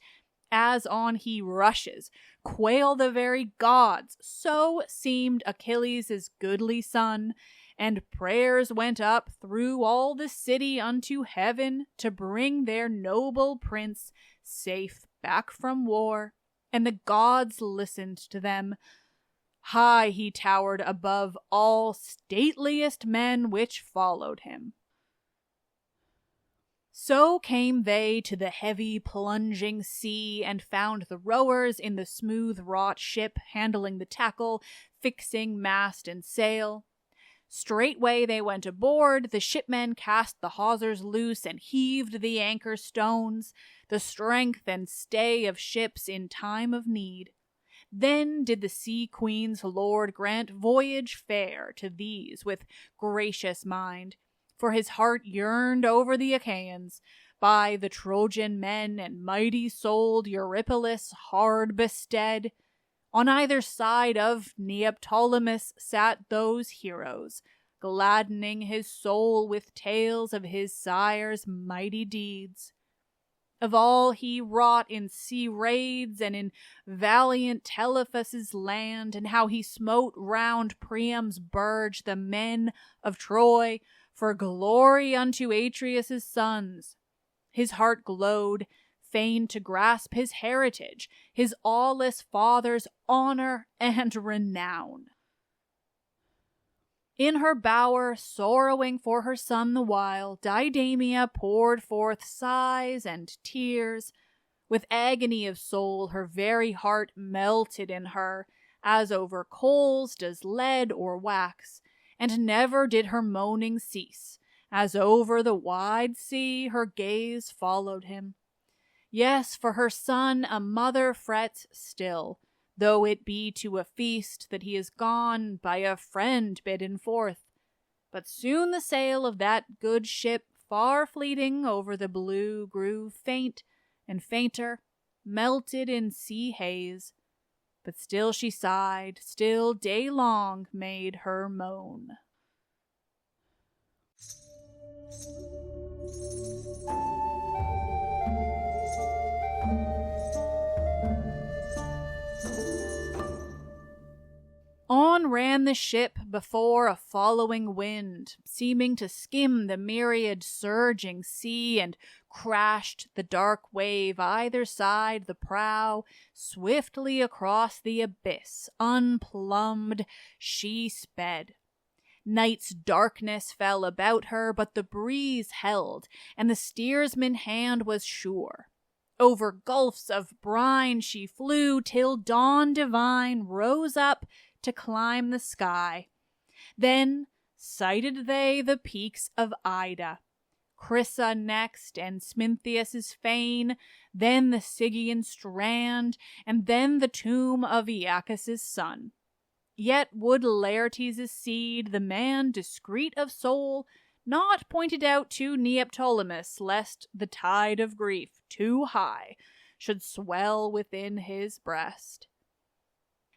as on he rushes, quail the very gods, so seemed Achilles' goodly son, and prayers went up through all the city unto heaven to bring their noble prince safe back from war, and the gods listened to them. High he towered above all stateliest men which followed him. So came they to the heavy plunging sea, and found the rowers in the smooth-wrought ship handling the tackle, fixing mast and sail. Straightway they went aboard, the shipmen cast the hawsers loose, and heaved the anchor stones, the strength and stay of ships in time of need. Then did the sea queen's lord grant voyage fair to these with gracious mind, for his heart yearned over the Achaeans, by the Trojan men and mighty-souled Eurypylus hard bestead. On either side of Neoptolemus sat those heroes, gladdening his soul with tales of his sire's mighty deeds. Of all he wrought in sea raids and in valiant Telephus' land, and how he smote round Priam's burge the men of Troy for glory unto Atreus' sons. His heart glowed, fain to grasp his heritage, his aweless father's honor and renown. In her bower, sorrowing for her son the while, Didamia poured forth sighs and tears. With agony of soul her very heart melted in her, as over coals does lead or wax, and never did her moaning cease, as over the wide sea her gaze followed him. Yes, for her son a mother frets still, though it be to a feast that he is gone by a friend bidden forth. But soon the sail of that good ship, far fleeting over the blue, grew faint and fainter, melted in sea haze. But still she sighed, still day long made her moan. On ran the ship before a following wind, seeming to skim the myriad surging sea, and crashed the dark wave either side the prow. Swiftly across the abyss, unplumbed, she sped. Night's darkness fell about her, but the breeze held, and the steersman's hand was sure. Over gulfs of brine she flew, till dawn divine rose up to climb the sky. Then sighted they the peaks of Ida, Crissa next, and Smyrnaeus' fane, then the Sigean strand, and then the tomb of Aeacus' son. Yet would Laertes' seed, the man discreet of soul, not pointed out to Neoptolemus, lest the tide of grief, too high, should swell within his breast.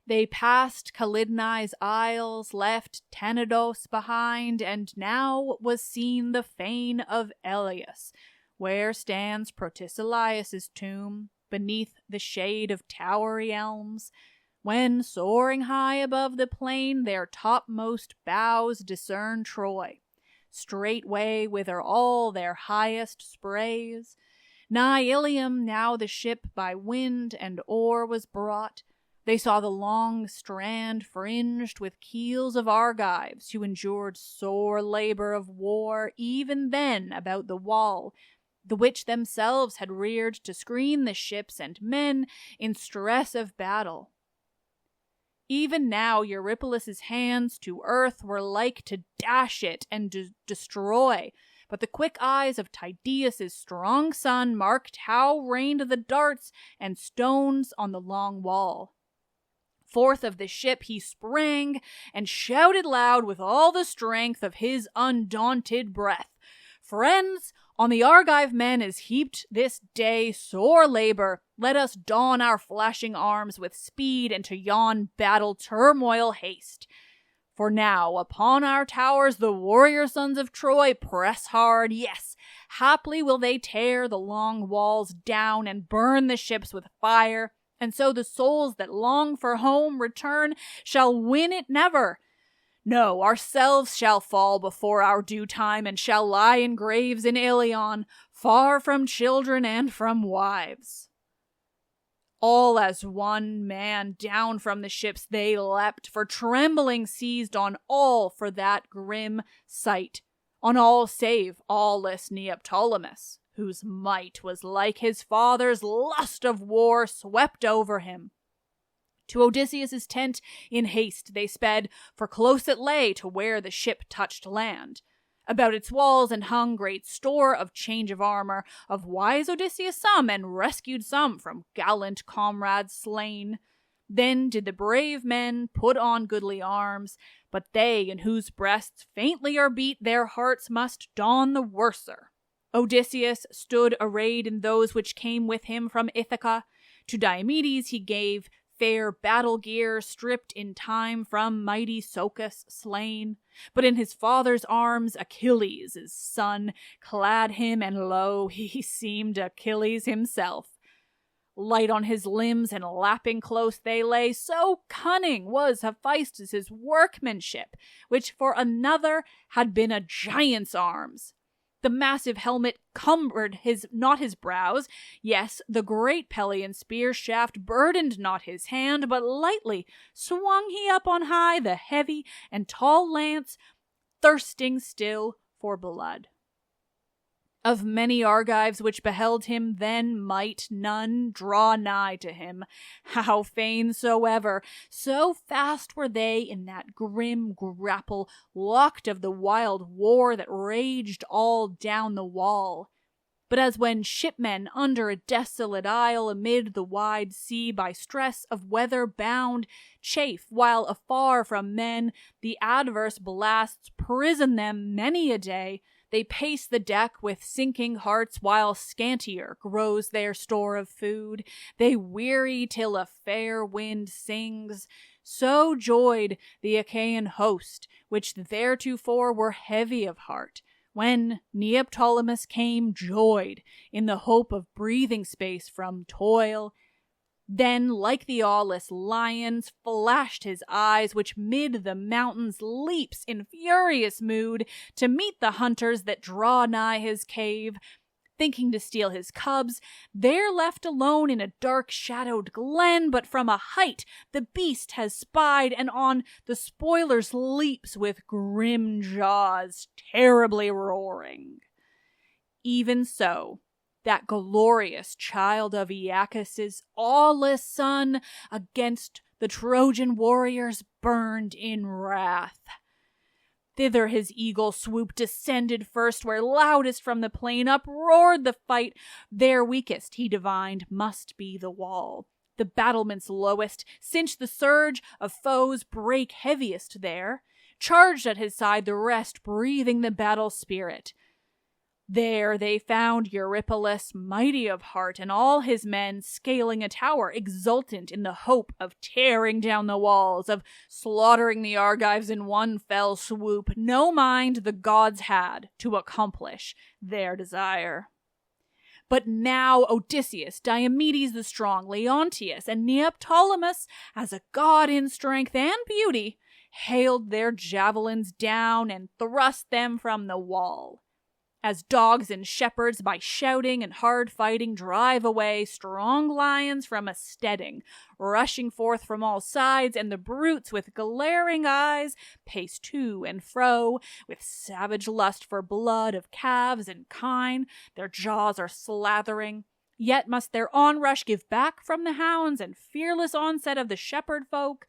They passed Calydni's isles, left Tenedos behind, and now was seen the fane of Elias, where stands Protesilaus' tomb, beneath the shade of towery elms, when, soaring high above the plain, their topmost boughs discern Troy, straightway whither all their highest sprays. Nigh Ilium now the ship by wind and oar was brought. They saw the long strand fringed with keels of Argives, who endured sore labor of war even then about the wall, the which themselves had reared to screen the ships and men in stress of battle. Even now Eurypylus' hands to earth were like to dash it and destroy, but the quick eyes of Tydeus' strong son marked how rained the darts and stones on the long wall. Forth of the ship he sprang, and shouted loud with all the strength of his undaunted breath, "Friends, On the Argive men is heaped this day sore labor. Let us don our flashing arms with speed, and to yon battle turmoil haste. For now upon our towers the warrior sons of Troy press hard, yes, haply will they tear the long walls down and burn the ships with fire, and so the souls that long for home return shall win it never. No, ourselves shall fall before our due time, and shall lie in graves in Ilion, far from children and from wives. All as one man down from the ships they leapt, for trembling seized on all for that grim sight, on all save aweless Neoptolemus, whose might was like his father's lust of war swept over him. To Odysseus' tent in haste they sped, for close it lay to where the ship touched land. About its walls and hung great store of change of armor, of wise Odysseus some, and rescued some from gallant comrades slain. Then did the brave men put on goodly arms, but they in whose breasts faintly are beat their hearts must don the worser. Odysseus stood arrayed in those which came with him from Ithaca. To Diomedes he gave fair battle gear, stripped in time from mighty Socus slain. But in his father's arms Achilles, his son, clad him, and lo, he seemed Achilles himself. Light on his limbs and lapping close they lay, so cunning was Hephaestus' workmanship, which for another had been a giant's arms. The massive helmet cumbered not his brows. Yes, the great Pelian spear shaft burdened not his hand, but lightly swung he up on high the heavy and tall lance, thirsting still for blood. Of many Argives which beheld him then might none draw nigh to him, how fain soever, so fast were they in that grim grapple, locked of the wild war that raged all down the wall. But as when shipmen under a desolate isle amid the wide sea by stress of weather bound chafe, while afar from men the adverse blasts prison them many a day, they pace the deck with sinking hearts, while scantier grows their store of food. They weary till a fair wind sings. So joyed the Achaean host, which theretofore were heavy of heart, when Neoptolemus came joyed in the hope of breathing space from toil. Then, like the aweless lions, flashed his eyes, which mid the mountains leaps in furious mood to meet the hunters that draw nigh his cave. Thinking to steal his cubs, there left alone in a dark shadowed glen, but from a height the beast has spied, and on the spoilers leaps with grim jaws, terribly roaring. Even so, that glorious child of Aeacus' aweless son against the Trojan warriors burned in wrath. Thither his eagle swoop descended first, where loudest from the plain uproared the fight. There weakest, he divined, must be the wall. The battlements lowest, since the surge of foes break heaviest there. Charged at his side the rest, breathing the battle spirit. There they found Eurypylus, mighty of heart, and all his men scaling a tower, exultant in the hope of tearing down the walls, of slaughtering the Argives in one fell swoop. No mind the gods had to accomplish their desire. But now Odysseus, Diomedes the strong, Leonteus, and Neoptolemus, as a god in strength and beauty, hailed their javelins down and thrust them from the wall. As dogs and shepherds by shouting and hard fighting drive away strong lions from a steading, rushing forth from all sides, and the brutes with glaring eyes pace to and fro, with savage lust for blood of calves and kine, their jaws are slathering, yet must their onrush give back from the hounds and fearless onset of the shepherd folk.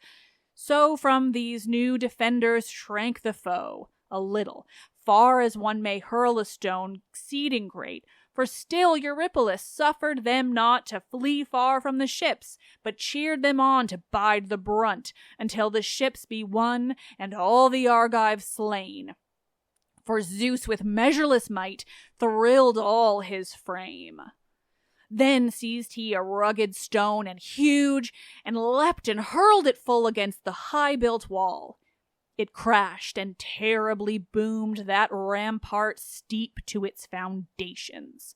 So from these new defenders shrank the foe, a little, far as one may hurl a stone exceeding great, for still Eurypylus suffered them not to flee far from the ships, but cheered them on to bide the brunt, until the ships be won and all the Argives slain. For Zeus with measureless might thrilled all his frame. Then seized he a rugged stone and huge, and leapt and hurled it full against the high-built wall. It crashed and terribly boomed that rampart steep to its foundations.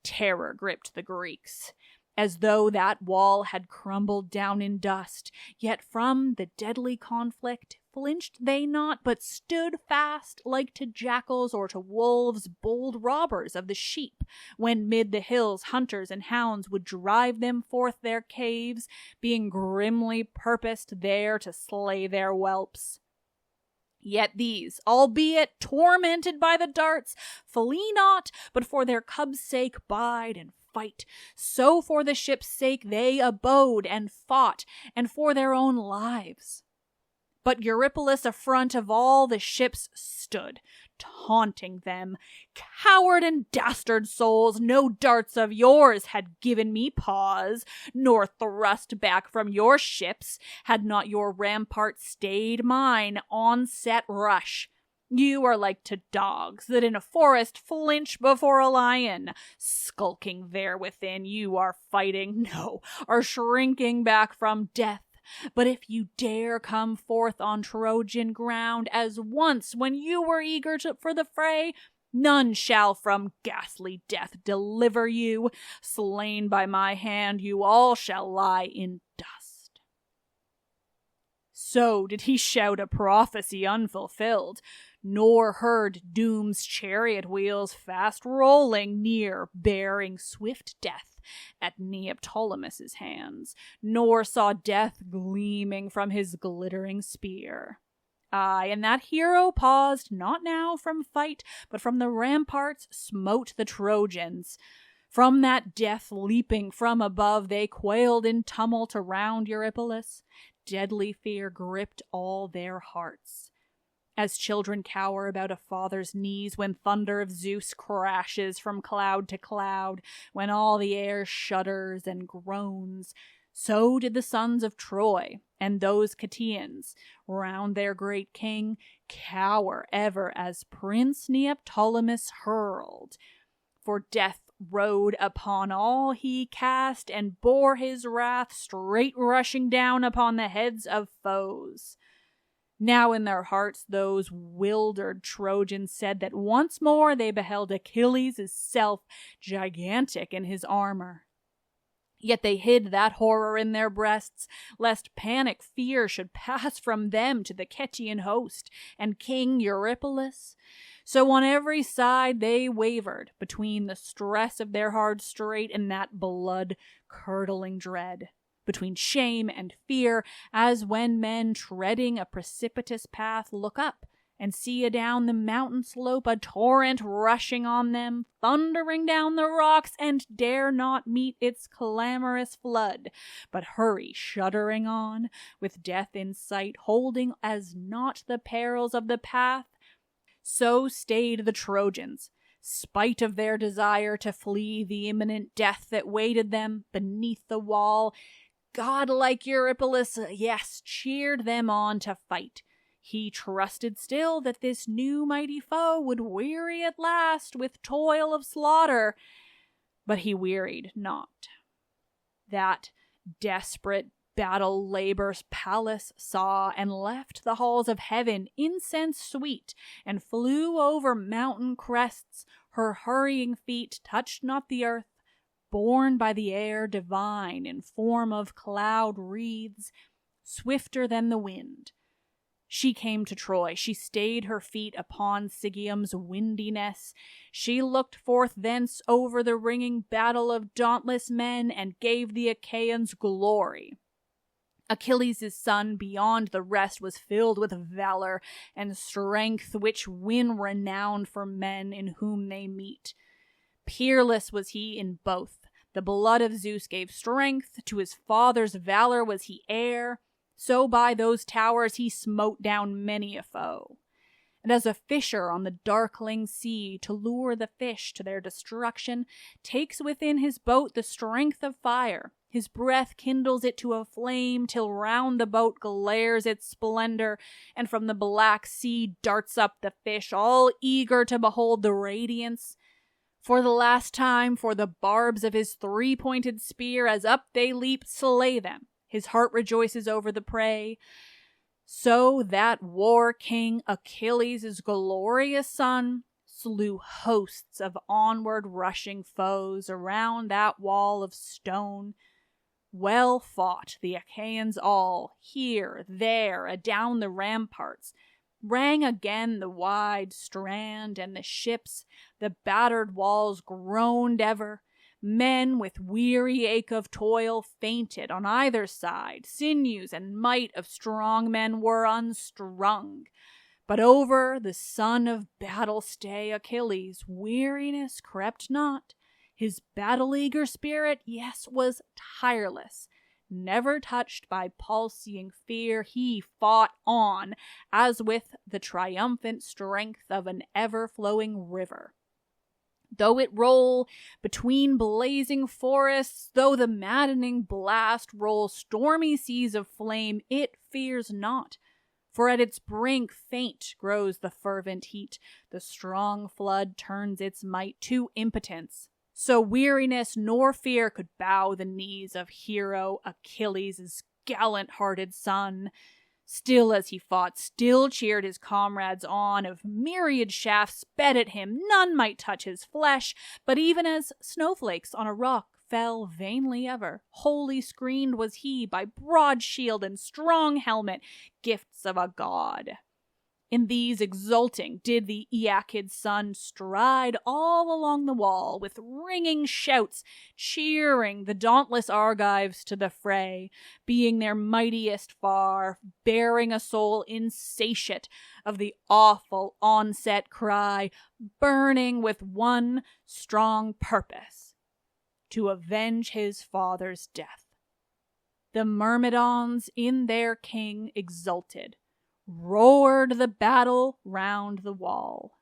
Terror gripped the Greeks, as though that wall had crumbled down in dust, yet from the deadly conflict flinched they not, but stood fast, like to jackals or to wolves, bold robbers of the sheep, when mid the hills hunters and hounds would drive them forth their caves, being grimly purposed there to slay their whelps. Yet these, albeit tormented by the darts, flee not, but for their cubs' sake bide and fight. So for the ship's sake they abode and fought, and for their own lives. But Eurypylus afront of all the ships stood, taunting them. Coward and dastard souls, no darts of yours had given me pause, nor thrust back from your ships, had not your rampart stayed mine onset rush. You are like to dogs that in a forest flinch before a lion. Skulking there within, you are fighting, no, are shrinking back from death. But if you dare come forth on Trojan ground, as once when you were eager for the fray, none shall from ghastly death deliver you. Slain by my hand, you all shall lie in dust. So did he shout a prophecy unfulfilled, nor heard doom's chariot wheels fast rolling near, bearing swift death at Neoptolemus's hands, nor saw death gleaming from his glittering spear. Aye, and that hero paused not now from fight, but from the ramparts smote the Trojans. From that death leaping from above, they quailed in tumult around Eurypylus. Deadly fear gripped all their hearts, as children cower about a father's knees when thunder of Zeus crashes from cloud to cloud, when all the air shudders and groans. So did the sons of Troy and those Cataeans round their great king cower ever as Prince Neoptolemus hurled. For death rode upon all he cast and bore his wrath straight rushing down upon the heads of foes. Now in their hearts those wildered Trojans said that once more they beheld Achilles' self gigantic in his armor. Yet they hid that horror in their breasts, lest panic fear should pass from them to the Cetian host and King Eurypylus. So on every side they wavered between the stress of their hard strait and that blood-curdling dread, between shame and fear, as when men treading a precipitous path look up and see adown the mountain slope a torrent rushing on them, thundering down the rocks, and dare not meet its clamorous flood, but hurry shuddering on, with death in sight, holding as naught the perils of the path. So stayed the Trojans, spite of their desire to flee the imminent death that waited them beneath the wall. Godlike Eurypylus, yes, cheered them on to fight. He trusted still that this new mighty foe would weary at last with toil of slaughter. But he wearied not. That desperate battle labor's Pallas saw, and left the halls of heaven incense sweet, and flew over mountain crests. Her hurrying feet touched not the earth, borne by the air divine in form of cloud wreaths, swifter than the wind. She came to Troy, she stayed her feet upon Sigeum's windiness. She looked forth thence over the ringing battle of dauntless men, and gave the Achaeans glory. Achilles' son beyond the rest was filled with valor and strength, which win renown for men in whom they meet. Peerless was he in both. The blood of Zeus gave strength, to his father's valor was he heir. So by those towers he smote down many a foe. And as a fisher on the darkling sea, to lure the fish to their destruction, takes within his boat the strength of fire, His breath kindles it to a flame, till round the boat glares its splendor, and from the black sea darts up the fish, all eager to behold the radiance. For the last time, for the barbs of his three-pointed spear, as up they leap, slay them. His heart rejoices over the prey. So that war king Achilles, his glorious son, slew hosts of onward rushing foes around that wall of stone. Well fought the Achaeans all, here, there, adown the ramparts. Rang again the wide strand, and the ships, the battered walls groaned ever. Men with weary ache of toil fainted on either side. Sinews and might of strong men were unstrung. But over the son of battle stay Achilles weariness crept not. His battle-eager spirit, yes, was tireless. Never touched by pulsing fear, he fought on, as with the triumphant strength of an ever-flowing river. Though it roll between blazing forests, though the maddening blast roll stormy seas of flame, it fears not. For at its brink faint grows the fervent heat, the strong flood turns its might to impotence. So weariness nor fear could bow the knees of hero Achilles' gallant-hearted son. Still as he fought, still cheered his comrades on, of myriad shafts sped at him, none might touch his flesh, but even as snowflakes on a rock fell vainly ever, wholly screened was he by broad shield and strong helmet, gifts of a god. In these exulting did the Aeacid son stride all along the wall, with ringing shouts, cheering the dauntless Argives to the fray, being their mightiest far, bearing a soul insatiate of the awful onset cry, burning with one strong purpose, to avenge his father's death. The Myrmidons in their king exulted, roared the battle round the wall.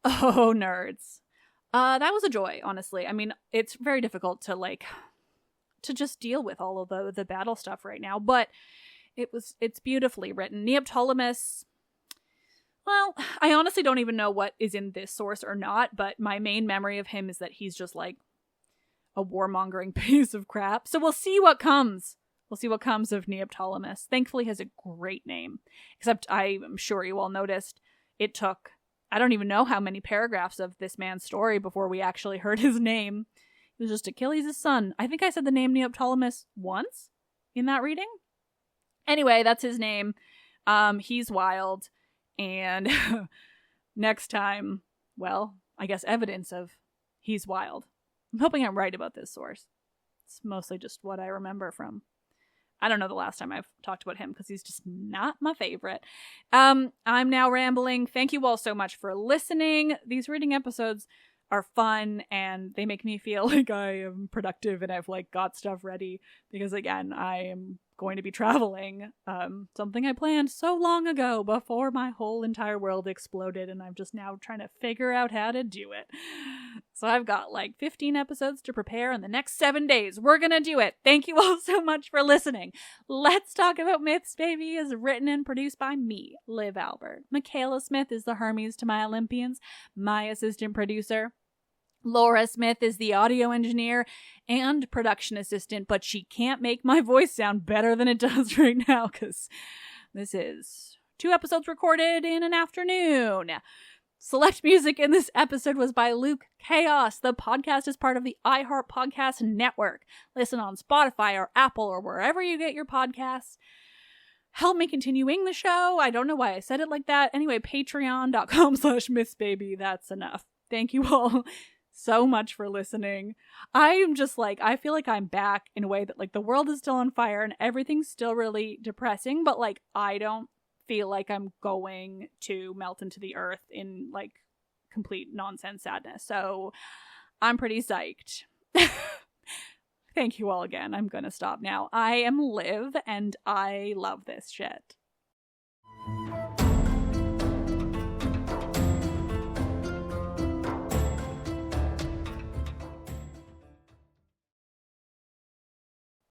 Oh, nerds. That was a joy, honestly. I mean, it's very difficult to just deal with all of the battle stuff right now, but it's beautifully written. Neoptolemus, well, I honestly don't even know what is in this source or not, but my main memory of him is that he's just like a warmongering piece of crap. So we'll see what comes. We'll see what comes of Neoptolemus. Thankfully, he has a great name. Except I'm sure you all noticed it took, I don't even know how many paragraphs of this man's story before we actually heard his name. It was just Achilles' son. I think I said the name Neoptolemus once in that reading. Anyway, that's his name. He's wild. And next time, well, I guess evidence of he's wild. I'm hoping I'm right about this source. It's mostly just what I remember from. I don't know the last time I've talked about him because he's just not my favorite. I'm now rambling. Thank you all so much for listening. These reading episodes are fun and they make me feel like I am productive and I've got stuff ready because again, I am going to be traveling, something I planned so long ago before my whole entire world exploded and I'm just now trying to figure out how to do it. So I've got 15 episodes to prepare in the next 7 days. We're gonna do it. Thank you all so much for listening. Let's Talk About Myths, Baby is written and produced by me, Liv Albert. Michaela Smith is the Hermes to my Olympians, my assistant producer. Laura Smith is the audio engineer and production assistant, but she can't make my voice sound better than it does right now because this is 2 episodes recorded in an afternoon. Select music in this episode was by Luke Chaos. The podcast is part of the iHeart Podcast Network. Listen on Spotify or Apple or wherever you get your podcasts. Help me continuing the show. I don't know why I said it like that. Anyway, patreon.com/mythsbaby. That's enough. Thank you all so much for listening. I am just I feel like I'm back in a way that the world is still on fire and everything's still really depressing, but I don't feel like I'm going to melt into the earth in complete nonsense sadness. So I'm pretty psyched. Thank you all again. I'm gonna stop now. I am Liv, and I love this shit.